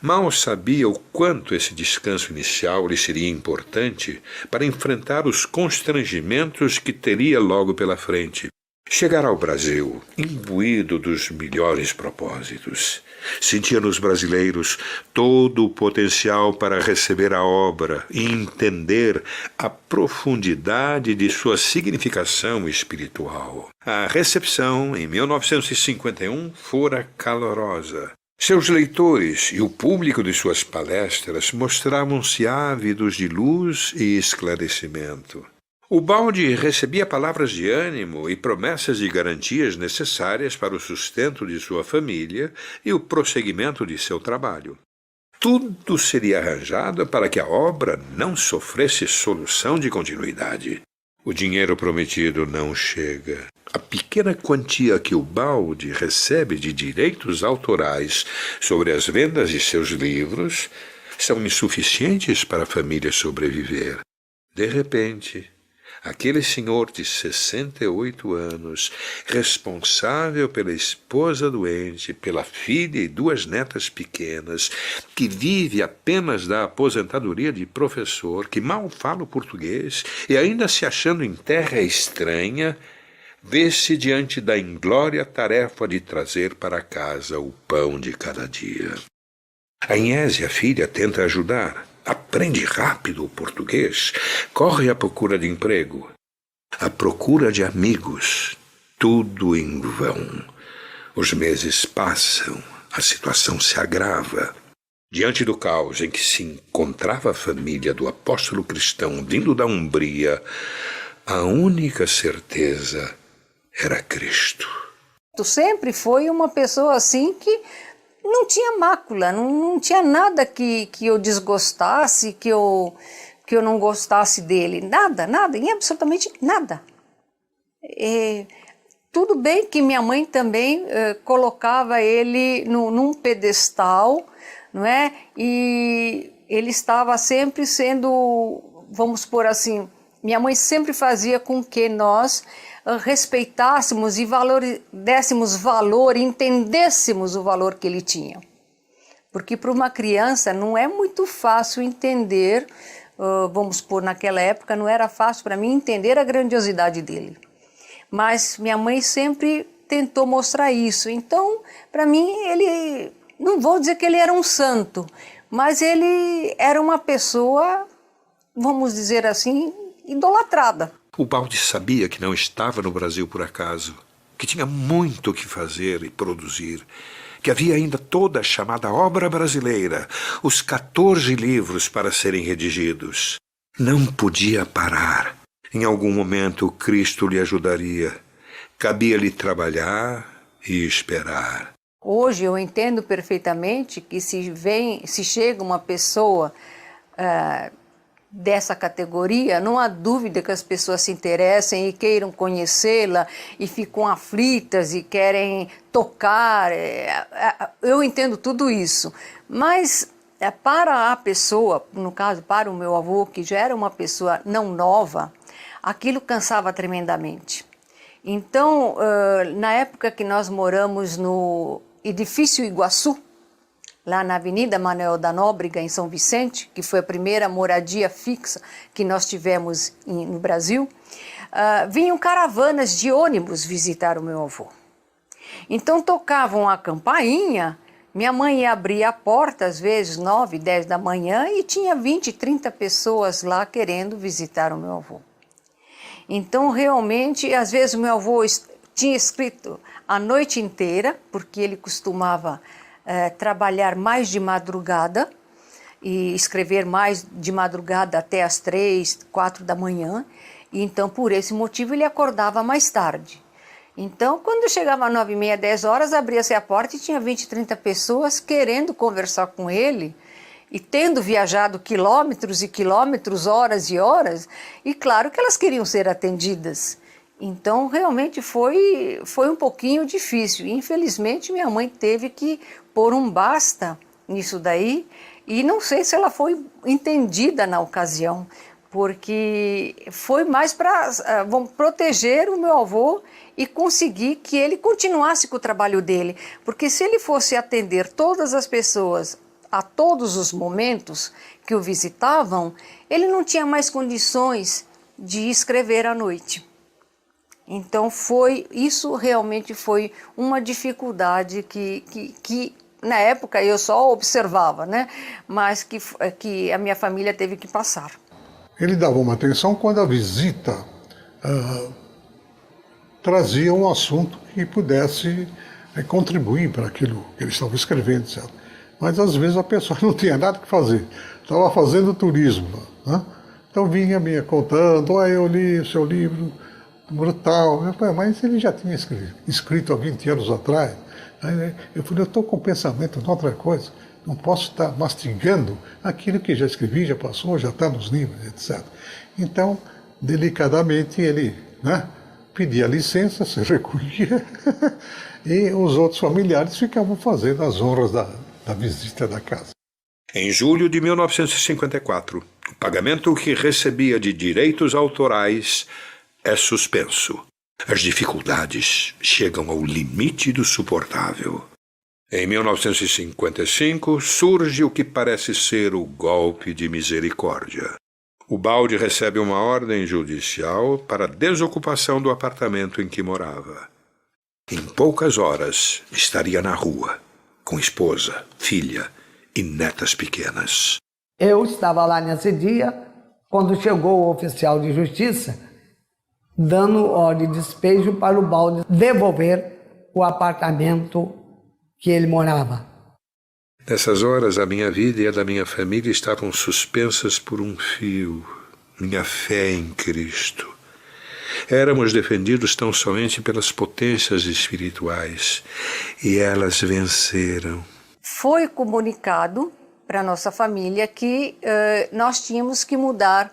Mal sabia o quanto esse descanso inicial lhe seria importante para enfrentar os constrangimentos que teria logo pela frente. Chegar ao Brasil, imbuído dos melhores propósitos. Sentia nos brasileiros todo o potencial para receber a obra e entender a profundidade de sua significação espiritual. A recepção, em 1951, fora calorosa. Seus leitores e o público de suas palestras mostravam-se ávidos de luz e esclarecimento. Ubaldi recebia palavras de ânimo e promessas de garantias necessárias para o sustento de sua família e o prosseguimento de seu trabalho. Tudo seria arranjado para que a obra não sofresse solução de continuidade. O dinheiro prometido não chega. A pequena quantia que Ubaldi recebe de direitos autorais sobre as vendas de seus livros são insuficientes para a família sobreviver. De repente, Aquele senhor de 68 anos, responsável pela esposa doente, pela filha e 2 netas pequenas, que vive apenas da aposentadoria de professor, que mal fala o português e ainda se achando em terra estranha, vê-se diante da inglória tarefa de trazer para casa o pão de cada dia. A Inhésia, filha, tenta ajudar. Aprende rápido o português, corre à procura de emprego, à procura de amigos, tudo em vão. Os meses passam, a situação se agrava. Diante do caos em que se encontrava a família do apóstolo cristão vindo da Umbria, a única certeza era Cristo. Tu sempre foi uma pessoa assim que não tinha mácula, não tinha nada que eu desgostasse, que eu não gostasse dele. Nada, absolutamente nada. Tudo bem que minha mãe também colocava ele num pedestal, não é? E ele estava sempre sendo, vamos pôr assim, minha mãe sempre fazia com que nós respeitássemos e dessemos valor, entendêssemos o valor que ele tinha. Porque para uma criança não é muito fácil entender, vamos pôr naquela época, não era fácil para mim entender a grandiosidade dele. Mas minha mãe sempre tentou mostrar isso. Então, para mim, ele, não vou dizer que ele era um santo, mas ele era uma pessoa, vamos dizer assim, idolatrada. O Baldi sabia que não estava no Brasil por acaso, que tinha muito o que fazer e produzir, que havia ainda toda a chamada obra brasileira, os 14 livros para serem redigidos. Não podia parar. Em algum momento Cristo lhe ajudaria. Cabia-lhe trabalhar e esperar. Hoje eu entendo perfeitamente que se chega uma pessoa dessa categoria, não há dúvida que as pessoas se interessem e queiram conhecê-la e ficam aflitas e querem tocar. Eu entendo tudo isso, mas para a pessoa, no caso para o meu avô, que já era uma pessoa não nova, aquilo cansava tremendamente. Então, na época que nós moramos no edifício Iguaçu, lá na Avenida Manuel da Nóbrega, em São Vicente, que foi a primeira moradia fixa que nós tivemos no Brasil, vinham caravanas de ônibus visitar o meu avô. Então tocavam a campainha, minha mãe ia abrir a porta, às vezes 9, 10 da manhã, e tinha 20, 30 pessoas lá querendo visitar o meu avô. Então, realmente, às vezes o meu avô tinha escrito a noite inteira, porque ele costumava trabalhar mais de madrugada e escrever mais de madrugada até as 3, 4 da manhã. E então, por esse motivo, ele acordava mais tarde. Então, quando chegava às 9h30, 10 horas, abria-se a porta e tinha 20, 30 pessoas querendo conversar com ele e tendo viajado quilômetros e quilômetros, horas e horas, e claro que elas queriam ser atendidas. Então, realmente foi um pouquinho difícil. Infelizmente, minha mãe teve que pôr um basta nisso daí, e não sei se ela foi entendida na ocasião, porque foi mais para proteger o meu avô e conseguir que ele continuasse com o trabalho dele. Porque se ele fosse atender todas as pessoas a todos os momentos que o visitavam, ele não tinha mais condições de escrever à noite. Então isso realmente foi uma dificuldade que na época eu só observava, né? Mas que a minha família teve que passar. Ele dava uma atenção quando a visita trazia um assunto que pudesse contribuir para aquilo que ele estava escrevendo, certo? Mas às vezes a pessoa não tinha nada que fazer, estava fazendo turismo, né? Então vinha me contando, eu li o seu livro, brutal. Eu falei, mas ele já tinha escrito há 20 anos atrás. Aí eu falei, eu estou com pensamento em outra coisa, não posso estar mastigando aquilo que já escrevi, já passou, já está nos livros, etc. Então, delicadamente, ele pedia licença, se recolhia, e os outros familiares ficavam fazendo as honras da visita da casa. Em julho de 1954, O pagamento que recebia de direitos autorais é suspenso. As dificuldades chegam ao limite do suportável. Em 1955, surge o que parece ser o golpe de misericórdia. O Baldi recebe uma ordem judicial para a desocupação do apartamento em que morava. Em poucas horas, estaria na rua, com esposa, filha e netas pequenas. Eu estava lá nesse dia, quando chegou o oficial de justiça, dando ordem de despejo para o Baldi devolver o apartamento que ele morava. Nessas horas, a minha vida e a da minha família estavam suspensas por um fio, minha fé em Cristo. Éramos defendidos tão somente pelas potências espirituais, e elas venceram. Foi comunicado para nossa família que nós tínhamos que mudar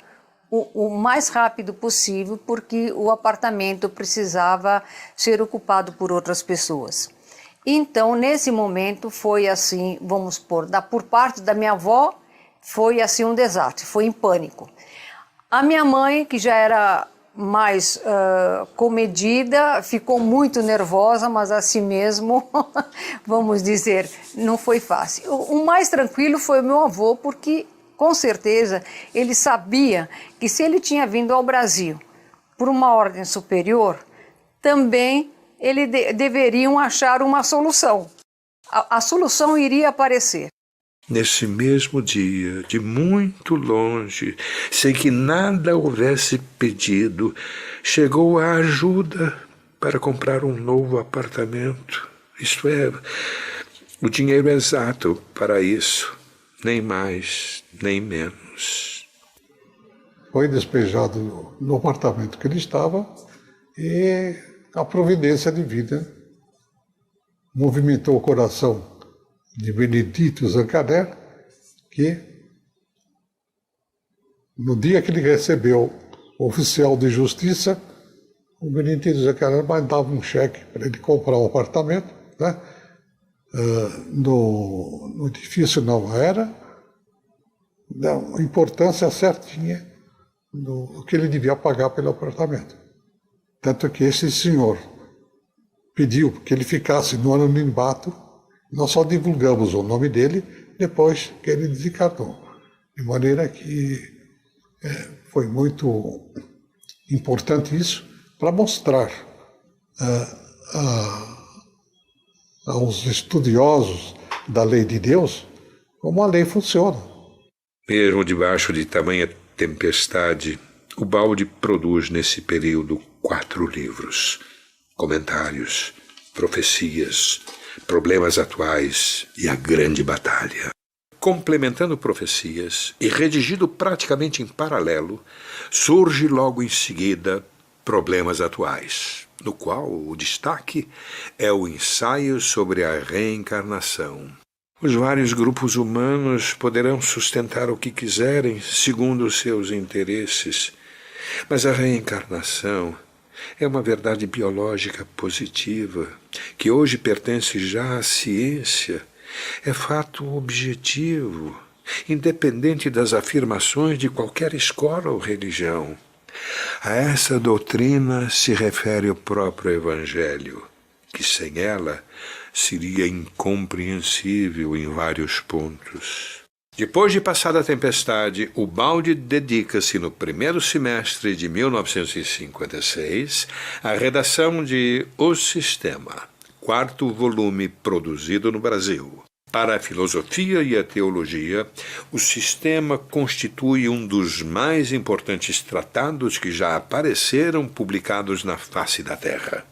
o mais rápido possível, porque o apartamento precisava ser ocupado por outras pessoas. Então, nesse momento, foi assim, vamos supor, por parte da minha avó, foi assim um desastre, foi em pânico. A minha mãe, que já era mais comedida, ficou muito nervosa, mas assim mesmo, vamos dizer, não foi fácil. O mais tranquilo foi o meu avô, porque, com certeza, ele sabia que se ele tinha vindo ao Brasil por uma ordem superior, também deveriam achar uma solução. A solução iria aparecer. Nesse mesmo dia, de muito longe, sem que nada houvesse pedido, chegou a ajuda para comprar um novo apartamento. Isto é, o dinheiro exato para isso, nem mais, nem menos. Foi despejado no apartamento que ele estava e a providência divina movimentou o coração de Benedito Zancanelli, que no dia que ele recebeu o oficial de justiça, o Benedito Zancanelli mandava um cheque para ele comprar um apartamento, né? No edifício Nova Era, a importância certinha do que ele devia pagar pelo apartamento. Tanto que esse senhor pediu que ele ficasse no anonimato. Nós só divulgamos o nome dele depois que ele desencarnou. De maneira que foi muito importante isso para mostrar aos estudiosos da lei de Deus como a lei funciona. Mesmo debaixo de tamanha tempestade, o Baldi produz nesse período 4 livros, comentários, profecias, problemas atuais e a grande batalha. Complementando profecias e redigido praticamente em paralelo, surge logo em seguida Problemas Atuais, no qual o destaque é o ensaio sobre a reencarnação. Os vários grupos humanos poderão sustentar o que quiserem segundo os seus interesses, mas a reencarnação é uma verdade biológica positiva, que hoje pertence já à ciência. É fato objetivo, independente das afirmações de qualquer escola ou religião. A essa doutrina se refere o próprio Evangelho, que sem ela seria incompreensível em vários pontos. Depois de passada a tempestade, o Baldi dedica-se no primeiro semestre de 1956 à redação de O Sistema, 4º volume produzido no Brasil. Para a filosofia e a teologia, o Sistema constitui um dos mais importantes tratados que já apareceram publicados na face da Terra.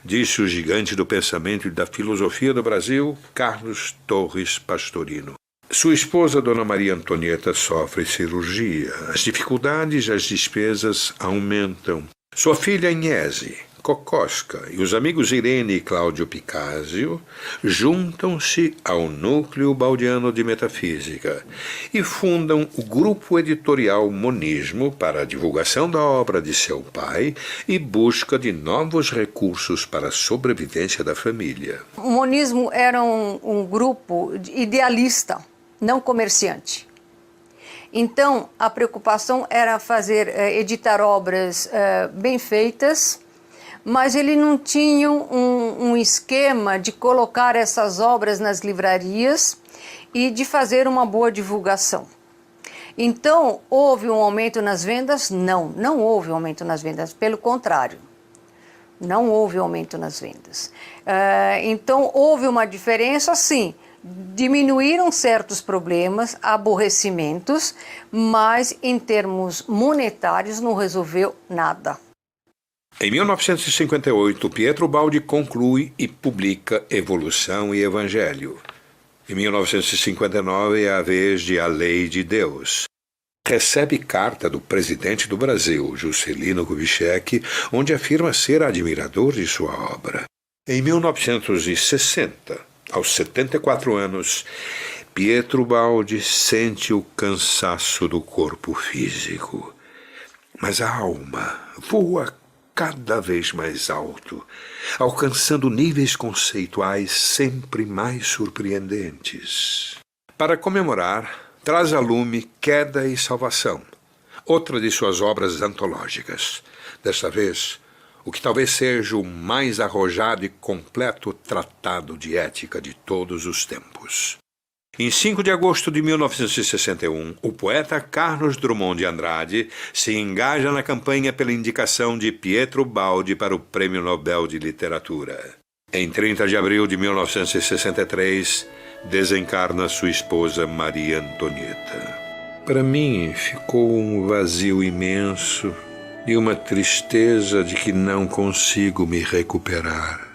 Disse o gigante do pensamento e da filosofia do Brasil, Carlos Torres Pastorino. Sua esposa, Dona Maria Antonieta, sofre cirurgia. As dificuldades e as despesas aumentam. Sua filha Agnese, Cocosca, e os amigos Irene e Cláudio Picásio juntam-se ao núcleo baldiano de metafísica e fundam o grupo editorial Monismo para a divulgação da obra de seu pai e busca de novos recursos para a sobrevivência da família. O Monismo era um grupo idealista, não comerciante. Então, a preocupação era editar obras bem feitas, mas ele não tinha um esquema de colocar essas obras nas livrarias e de fazer uma boa divulgação. Então, houve um aumento nas vendas? Não houve um aumento nas vendas, pelo contrário. Não houve aumento nas vendas. Então, houve uma diferença, sim. Diminuíram certos problemas, aborrecimentos, mas em termos monetários não resolveu nada. Em 1958, Pietro Baldi conclui e publica Evolução e Evangelho. Em 1959 é a vez de A Lei de Deus. Recebe carta do presidente do Brasil, Juscelino Kubitschek, onde afirma ser admirador de sua obra. Em 1960, aos 74 anos, Pietro Baldi sente o cansaço do corpo físico. Mas a alma voa cada vez mais alto, alcançando níveis conceituais sempre mais surpreendentes. Para comemorar, traz a lume Queda e Salvação, outra de suas obras antológicas. Desta vez, o que talvez seja o mais arrojado e completo tratado de ética de todos os tempos. Em 5 de agosto de 1961, o poeta Carlos Drummond de Andrade se engaja na campanha pela indicação de Pietro Baldi para o Prêmio Nobel de Literatura. Em 30 de abril de 1963, desencarna sua esposa Maria Antonieta. Para mim, ficou um vazio imenso e uma tristeza de que não consigo me recuperar.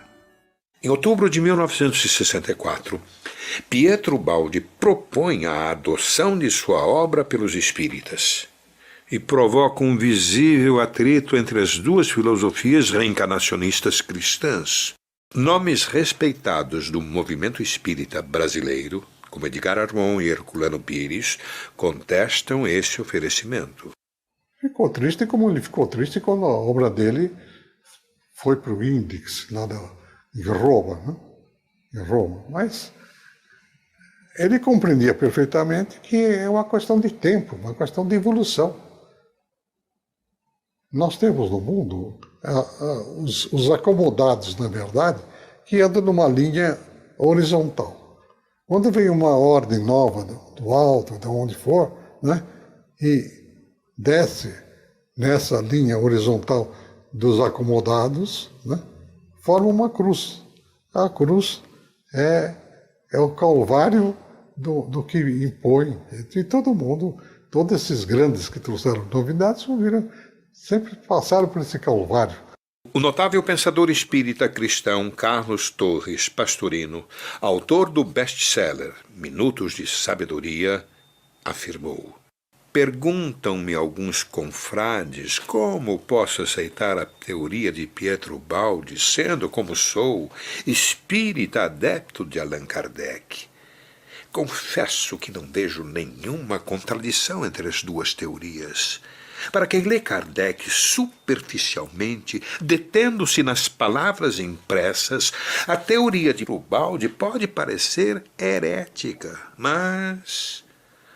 Em outubro de 1964, Pietro Baldi propõe a adoção de sua obra pelos espíritas e provoca um visível atrito entre as duas filosofias reencarnacionistas cristãs. Nomes respeitados do movimento espírita brasileiro, como Edgar Armon e Herculano Pires, contestam esse oferecimento. Ficou triste como ele ficou triste quando a obra dele foi para o Index, lá em Roma, né? Em Roma. Mas ele compreendia perfeitamente que é uma questão de tempo, uma questão de evolução. Nós temos no mundo os acomodados, na verdade, que andam numa linha horizontal. Quando vem uma ordem nova do alto, de onde for, né, e desce nessa linha horizontal dos acomodados, né, forma uma cruz. A cruz é o calvário do que impõe. E todo mundo, todos esses grandes que trouxeram novidades, sempre passaram por esse calvário. O notável pensador espírita cristão Carlos Torres Pastorino, autor do best-seller Minutos de Sabedoria, afirmou: perguntam-me alguns confrades como posso aceitar a teoria de Pietro Baldi, sendo como sou espírita adepto de Allan Kardec. Confesso que não vejo nenhuma contradição entre as duas teorias. Para quem lê Kardec superficialmente, detendo-se nas palavras impressas, a teoria de Baldi pode parecer herética, mas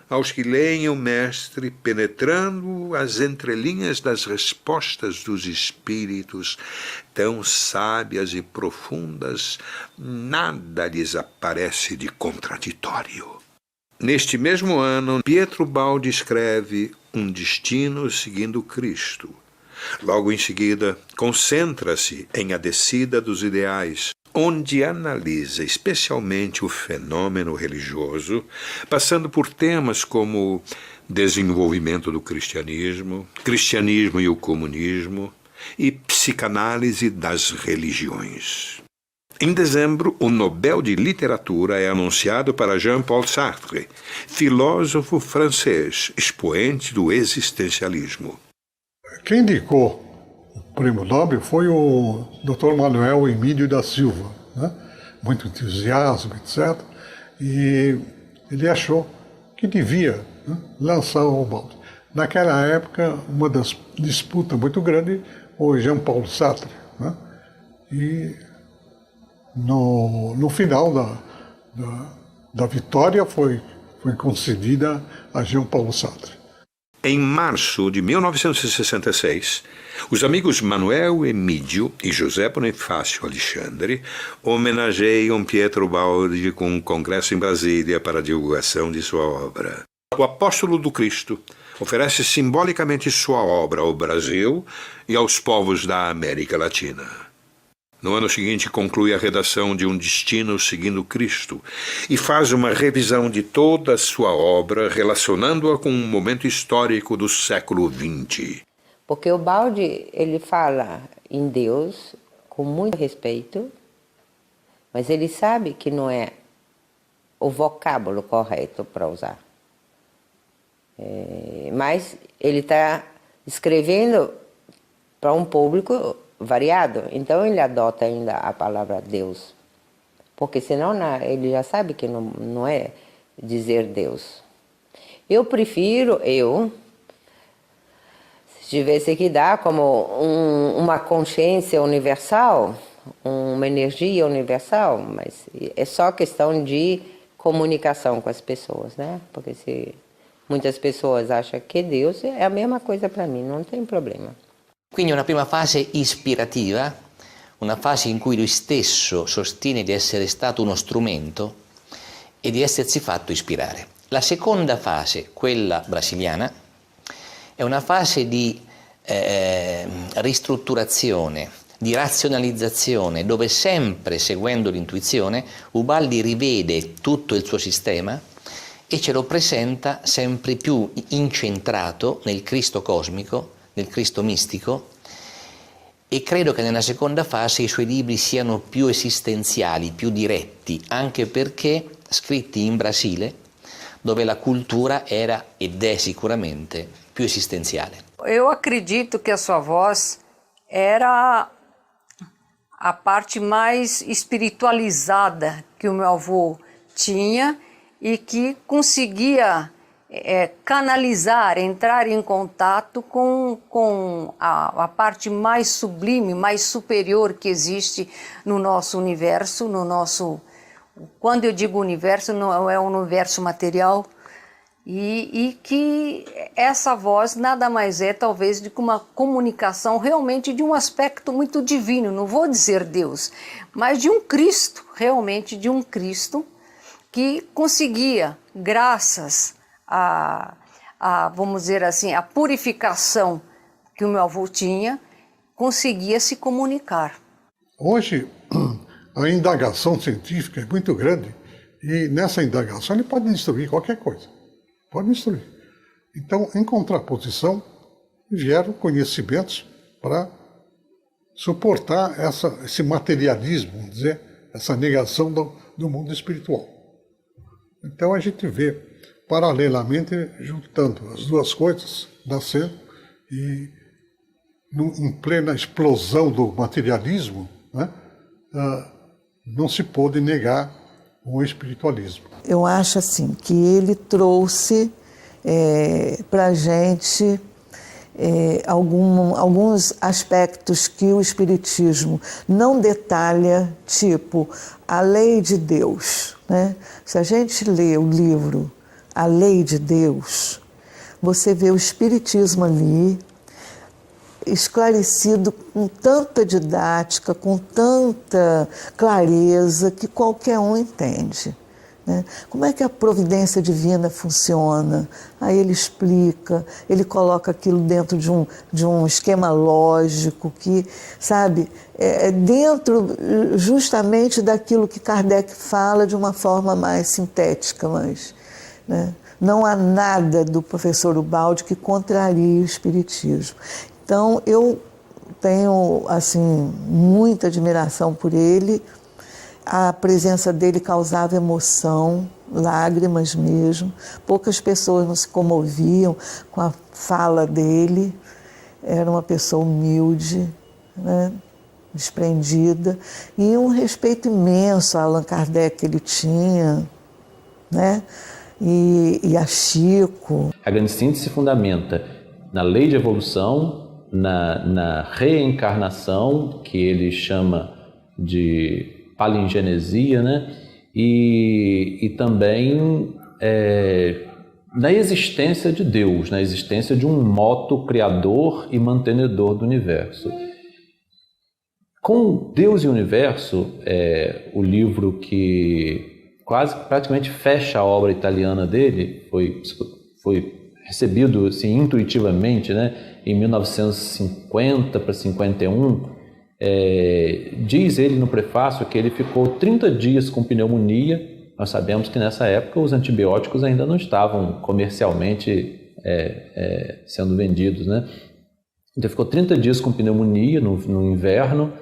aos que leem o mestre, penetrando as entrelinhas das respostas dos espíritos, tão sábias e profundas, nada lhes aparece de contraditório. Neste mesmo ano, Pietro Baldi escreve Um Destino Seguindo Cristo. Logo em seguida, concentra-se em A Descida dos Ideais, onde analisa especialmente o fenômeno religioso, passando por temas como desenvolvimento do cristianismo, cristianismo e o comunismo e psicanálise das religiões. Em dezembro, o Nobel de Literatura é anunciado para Jean-Paul Sartre, filósofo francês, expoente do existencialismo. Quem indicou o prêmio Nobel foi o Dr. Manuel Emílio da Silva, né? Muito entusiasmo, etc. E ele achou que devia, né, lançar o Baldi. Naquela época, uma das disputas muito grande foi Jean-Paul Sartre, né? E no final da vitória foi foi concedida a Jean Paul Sartre. Em março de 1966, os amigos Manuel Emídio e José Bonifácio Alexandre homenageiam Pietro Baldi com um congresso em Brasília para a divulgação de sua obra. O Apóstolo do Cristo oferece simbolicamente sua obra ao Brasil e aos povos da América Latina. No ano seguinte, conclui a redação de Um Destino Seguindo Cristo e faz uma revisão de toda a sua obra, relacionando-a com um momento histórico do século XX. Porque o Baldi, ele fala em Deus com muito respeito, mas ele sabe que não é o vocábulo correto para usar. Mas ele está escrevendo para um público variado, então ele adota ainda a palavra Deus, porque senão ele já sabe que não é dizer Deus. Eu prefiro, se tivesse que dar como uma consciência universal, uma energia universal, mas é só questão de comunicação com as pessoas, né? Porque se muitas pessoas acham que Deus é a mesma coisa para mim, não tem problema. Quindi una prima fase ispirativa, una fase in cui lui stesso sostiene di essere stato uno strumento e di essersi fatto ispirare. La seconda fase, quella brasiliana, è una fase di ristrutturazione, di razionalizzazione, dove sempre seguendo l'intuizione Ubaldi rivede tutto il suo sistema e ce lo presenta sempre più incentrato nel Cristo cosmico, nel Cristo mistico, e credo che nella seconda fase i suoi libri siano più esistenziali, più diretti, anche perché scritti in Brasile, dove la cultura era ed è sicuramente più esistenziale. Eu acredito que a sua voz era a parte mais espiritualizada que o meu avô tinha e que conseguia canalizar, entrar em contato com a parte mais sublime, mais superior que existe no nosso universo, quando eu digo universo, não é um universo material, e que essa voz nada mais é talvez do que uma comunicação realmente de um aspecto muito divino, não vou dizer Deus, mas de um Cristo, realmente de um Cristo que conseguia, graças vamos dizer assim, a purificação que o meu avô tinha, conseguia se comunicar. Hoje, a indagação científica é muito grande e nessa indagação ele pode destruir qualquer coisa. Pode destruir. Então, em contraposição, vieram conhecimentos para suportar esse materialismo, vamos dizer, essa negação do mundo espiritual. Então a gente vê paralelamente juntando as duas coisas, nascendo e em plena explosão do materialismo, né, não se pôde negar o espiritualismo. Eu acho assim que ele trouxe para a gente alguns aspectos que o Espiritismo não detalha, tipo a lei de Deus, né? Se a gente lê o livro A Lei de Deus, você vê o Espiritismo ali, esclarecido com tanta didática, com tanta clareza, que qualquer um entende. Né? Como é que a providência divina funciona? Aí ele explica, ele coloca aquilo dentro de um esquema lógico que, sabe, dentro justamente daquilo que Kardec fala de uma forma mais sintética, mas, né? Não há nada do professor Ubaldi que contrarie o Espiritismo. Então, eu tenho, assim, muita admiração por ele. A presença dele causava emoção, lágrimas mesmo. Poucas pessoas não se comoviam com a fala dele. Era uma pessoa humilde, né? Desprendida. E um respeito imenso a Allan Kardec que ele tinha, né? E a Chico. A grande síntese se fundamenta na lei de evolução, na reencarnação, que ele chama de palingenesia, né? E também na existência de Deus, na existência de um moto criador e mantenedor do universo. Com Deus e o Universo, o livro que praticamente fecha a obra italiana dele, foi recebido assim, intuitivamente, né, em 1950 para 51, diz ele no prefácio que ele ficou 30 dias com pneumonia. Nós sabemos que nessa época os antibióticos ainda não estavam comercialmente sendo vendidos, né? Então ficou 30 dias com pneumonia no inverno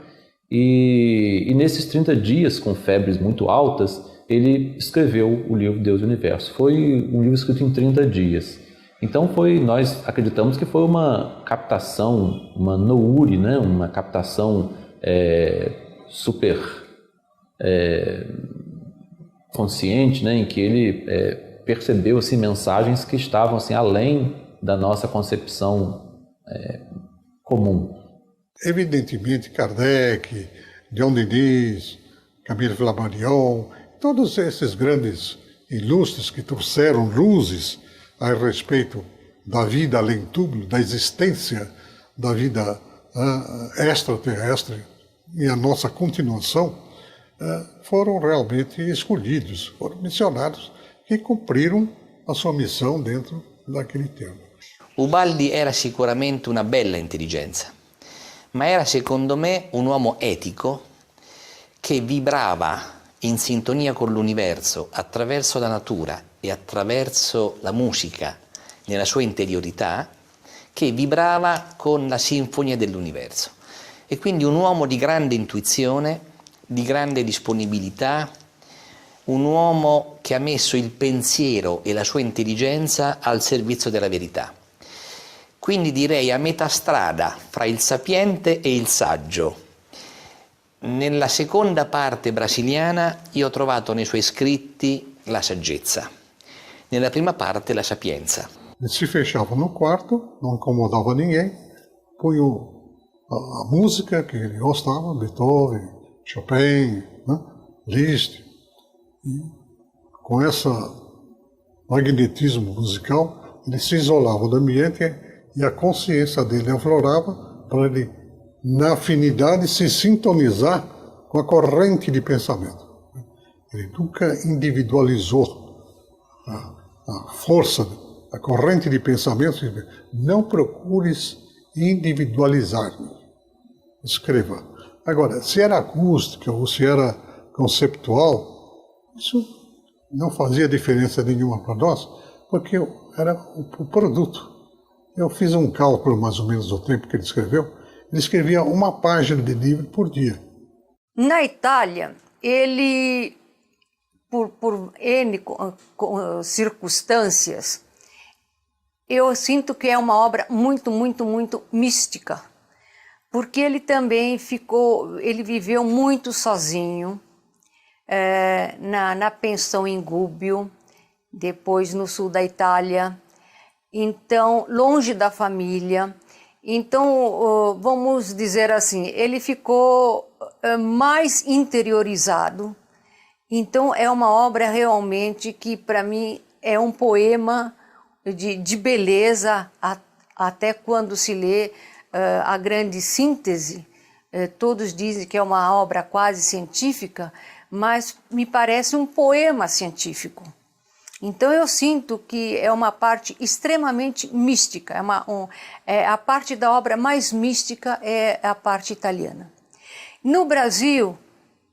e nesses 30 dias com febres muito altas, ele escreveu o livro Deus e o Universo. Foi um livro escrito em 30 dias. Então nós acreditamos que foi uma captação, uma nouri, né? Uma captação super consciente, né? Em que ele percebeu assim, mensagens que estavam assim, além da nossa concepção comum. Evidentemente, Kardec, Leon Denis, Camille Flammarion, todos esses grandes ilustres que trouxeram luzes a respeito da vida além túmulo, da existência da vida extraterrestre e a nossa continuação, foram realmente escolhidos, foram missionários que cumpriram a sua missão dentro daquele tempo. Ubaldi era sicuramente una bella intelligenza, ma era secondo me un uomo etico che vibrava in sintonia con l'universo attraverso la natura e attraverso la musica nella sua interiorità, che vibrava con la sinfonia dell'universo. E quindi un uomo di grande intuizione, di grande disponibilità, un uomo che ha messo il pensiero e la sua intelligenza al servizio della verità. Quindi direi a metà strada fra il sapiente e il saggio. Nella seconda parte brasiliana io ho trovato nei suoi scritti la saggezza, nella prima parte la sapienza. Se fechava no quarto, não incomodava ninguém, punha a música que ele gostava, Beethoven, Chopin, né? Liszt, e com esse magnetismo musical, ele se isolava do ambiente e a consciência dele aflorava para ele, na afinidade, se sintonizar com a corrente de pensamento. Ele nunca individualizou a força, a corrente de pensamento. Não procures individualizar-me. Escreva. Agora, se era acústica ou se era conceptual, isso não fazia diferença nenhuma para nós, porque era o produto. Eu fiz um cálculo mais ou menos do tempo que ele escrevia uma página de livro por dia. Na Itália, ele, por N circunstâncias, eu sinto que é uma obra muito, muito, muito mística, porque ele também ele viveu muito sozinho, na pensão em Gubbio, depois no sul da Itália, então longe da família. Então, vamos dizer assim, ele ficou mais interiorizado. Então, é uma obra realmente que, para mim, é um poema de beleza, até quando se lê a grande síntese. Todos dizem que é uma obra quase científica, mas me parece um poema científico. Então eu sinto que é uma parte extremamente mística, a parte da obra mais mística é a parte italiana. No Brasil,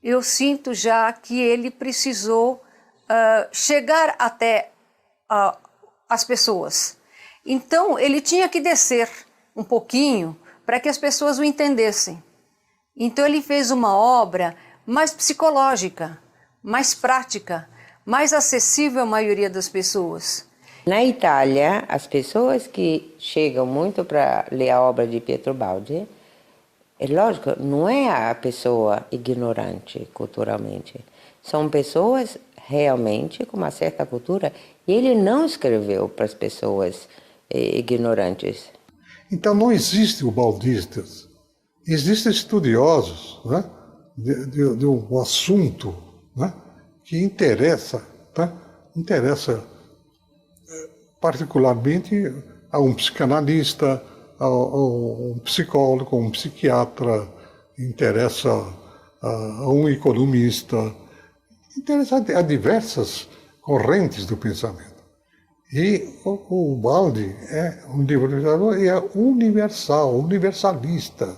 eu sinto já que ele precisou chegar até as pessoas. Então ele tinha que descer um pouquinho para que as pessoas o entendessem. Então ele fez uma obra mais psicológica, mais prática, mais acessível à maioria das pessoas. Na Itália, as pessoas que chegam muito para ler a obra de Pietro Baldi, é lógico, não é a pessoa ignorante culturalmente. São pessoas realmente com uma certa cultura. E ele não escreveu para as pessoas ignorantes. Então não existe o baldistas. Existem estudiosos, né, de um assunto, né, que interessa, tá, interessa particularmente a um psicanalista, a um psicólogo, a um psiquiatra, interessa a um economista, interessa a diversas correntes do pensamento. E o Baldi é um livro e é universal, universalista.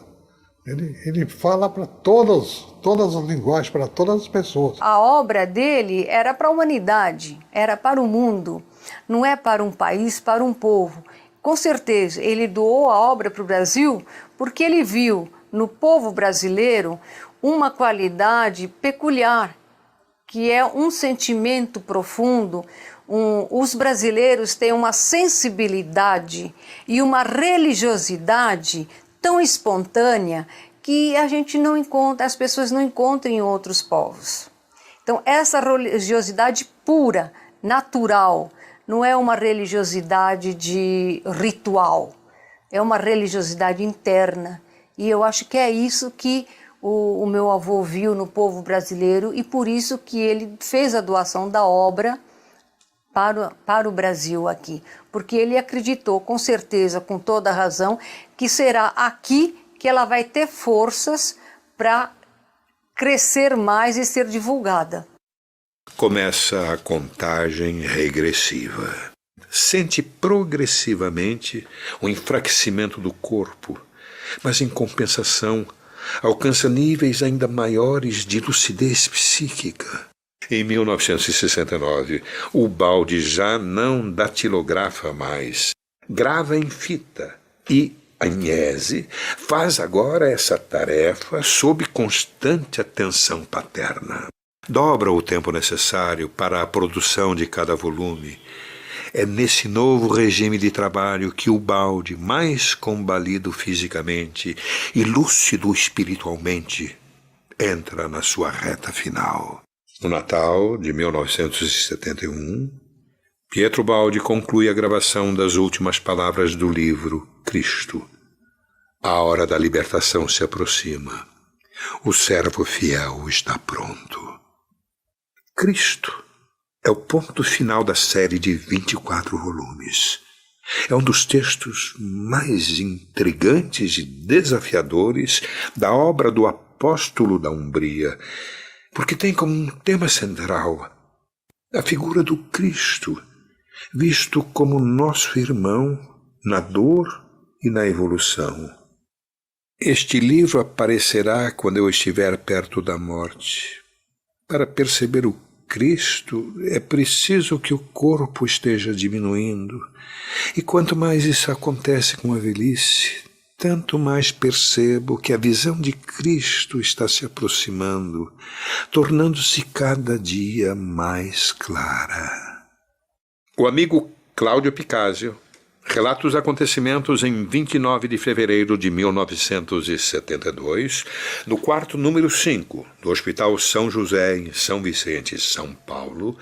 Ele fala para todas as linguagens, para todas as pessoas. A obra dele era para a humanidade, era para o mundo, não é para um país, para um povo. Com certeza, ele doou a obra para o Brasil porque ele viu no povo brasileiro uma qualidade peculiar, que é um sentimento profundo. Os brasileiros têm uma sensibilidade e uma religiosidade tão espontânea que a gente não encontra, as pessoas não encontram em outros povos. Então, essa religiosidade pura, natural, não é uma religiosidade de ritual, é uma religiosidade interna. E eu acho que é isso que o meu avô viu no povo brasileiro e por isso que ele fez a doação da obra para o Brasil aqui, porque ele acreditou com certeza, com toda a razão, que será aqui que ela vai ter forças para crescer mais e ser divulgada. Começa a contagem regressiva. Sente progressivamente o enfraquecimento do corpo, mas em compensação alcança níveis ainda maiores de lucidez psíquica. Em 1969, o Baldi já não datilografa mais, grava em fita e Agnese faz agora essa tarefa sob constante atenção paterna. Dobra o tempo necessário para a produção de cada volume. É nesse novo regime de trabalho que o Baldi, mais combalido fisicamente e lúcido espiritualmente, entra na sua reta final. No Natal de 1971, Pietro Baldi conclui a gravação das últimas palavras do livro Cristo. A hora da libertação se aproxima. O servo fiel está pronto. Cristo é o ponto final da série de 24 volumes. É um dos textos mais intrigantes e desafiadores da obra do apóstolo da Umbria, porque tem como um tema central a figura do Cristo, visto como nosso irmão na dor e na evolução. Este livro aparecerá quando eu estiver perto da morte. Para perceber o Cristo, é preciso que o corpo esteja diminuindo. E quanto mais isso acontece com a velhice, tanto mais percebo que a visão de Cristo está se aproximando, tornando-se cada dia mais clara. O amigo Cláudio Picasio relata os acontecimentos em 29 de fevereiro de 1972, no quarto número 5 do Hospital São José, em São Vicente, São Paulo,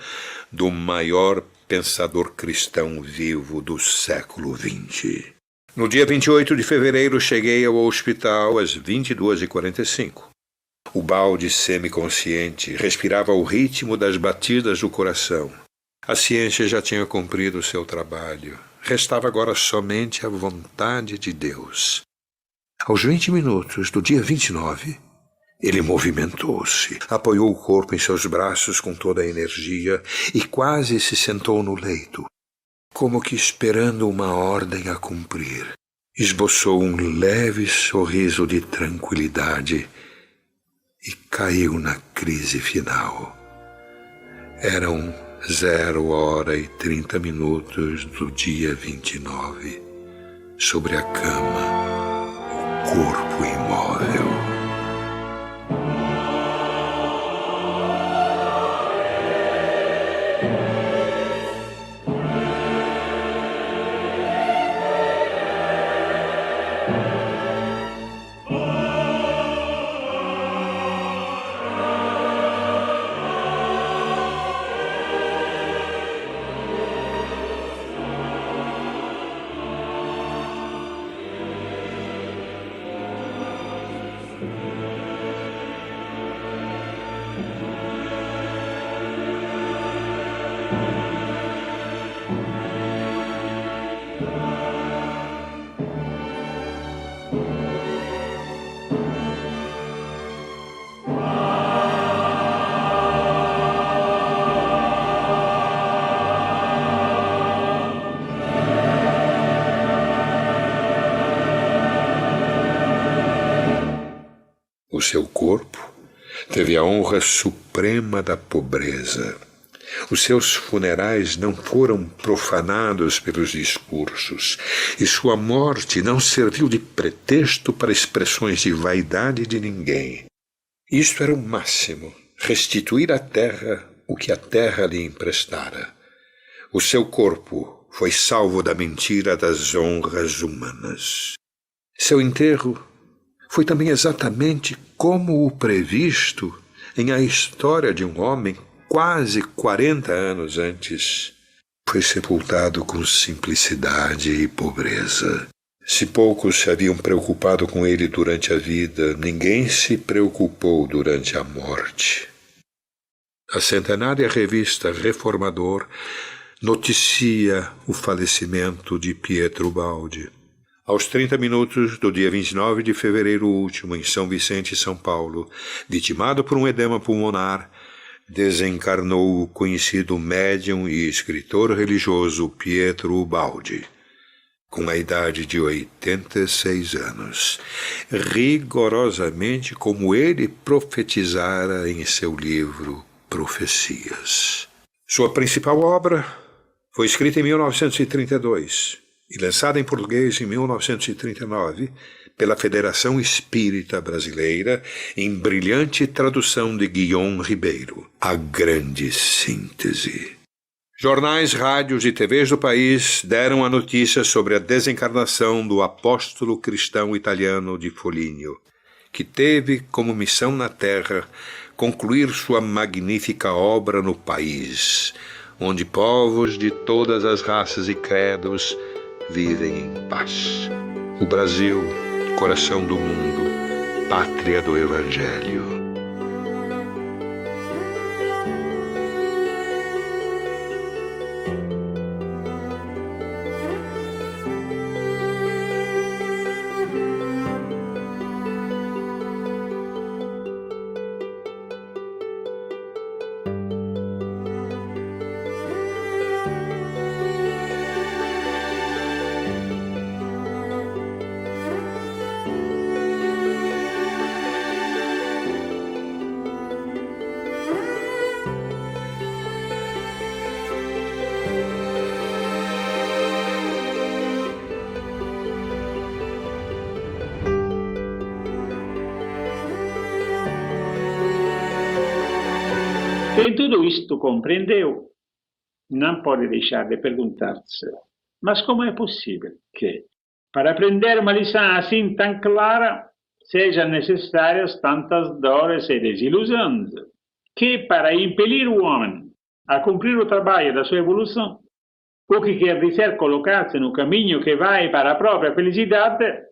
do maior pensador cristão vivo do século XX. No dia 28 de fevereiro, cheguei ao hospital às 22h45. O Baldi, semiconsciente, respirava o ritmo das batidas do coração. A ciência já tinha cumprido o seu trabalho. Restava agora somente a vontade de Deus. Aos 20 minutos do dia 29, ele movimentou-se, apoiou o corpo em seus braços com toda a energia e quase se sentou no leito, como que esperando uma ordem a cumprir. Esboçou um leve sorriso de tranquilidade e caiu na crise final. Eram 0h30 do dia 29. Sobre a cama, o corpo imóvel. O seu corpo teve a honra suprema da pobreza. Os seus funerais não foram profanados pelos discursos, e sua morte não serviu de pretexto para expressões de vaidade de ninguém. Isto era o máximo, restituir à terra o que a terra lhe emprestara. O seu corpo foi salvo da mentira das honras humanas. Seu enterro foi também exatamente como o previsto em A História de um Homem quase 40 anos antes. Foi sepultado com simplicidade e pobreza. Se poucos se haviam preocupado com ele durante a vida, ninguém se preocupou durante a morte. A centenária revista Reformador noticia o falecimento de Pietro Baldi. Aos 30 minutos do dia 29 de fevereiro último, em São Vicente, São Paulo, vitimado por um edema pulmonar, desencarnou o conhecido médium e escritor religioso Pietro Baldi, com a idade de 86 anos, rigorosamente como ele profetizara em seu livro Profecias. Sua principal obra foi escrita em 1932 e lançada em português em 1939 pela Federação Espírita Brasileira em brilhante tradução de Guion Ribeiro, A Grande Síntese. Jornais, rádios e TVs do país deram a notícia sobre a desencarnação do apóstolo cristão italiano de Foligno, que teve como missão na Terra concluir sua magnífica obra no país, onde povos de todas as raças e credos vivem em paz. O Brasil, coração do mundo, pátria do Evangelho. Quem tudo isto compreendeu, não pode deixar de perguntar-se: mas como é possível que, para aprender uma lição assim tão clara, sejam necessárias tantas dores e desilusões? Que, para impelir o homem a cumprir o trabalho da sua evolução, o que quer dizer colocar-se no caminho que vai para a própria felicidade,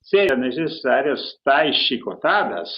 sejam necessárias tais chicotadas?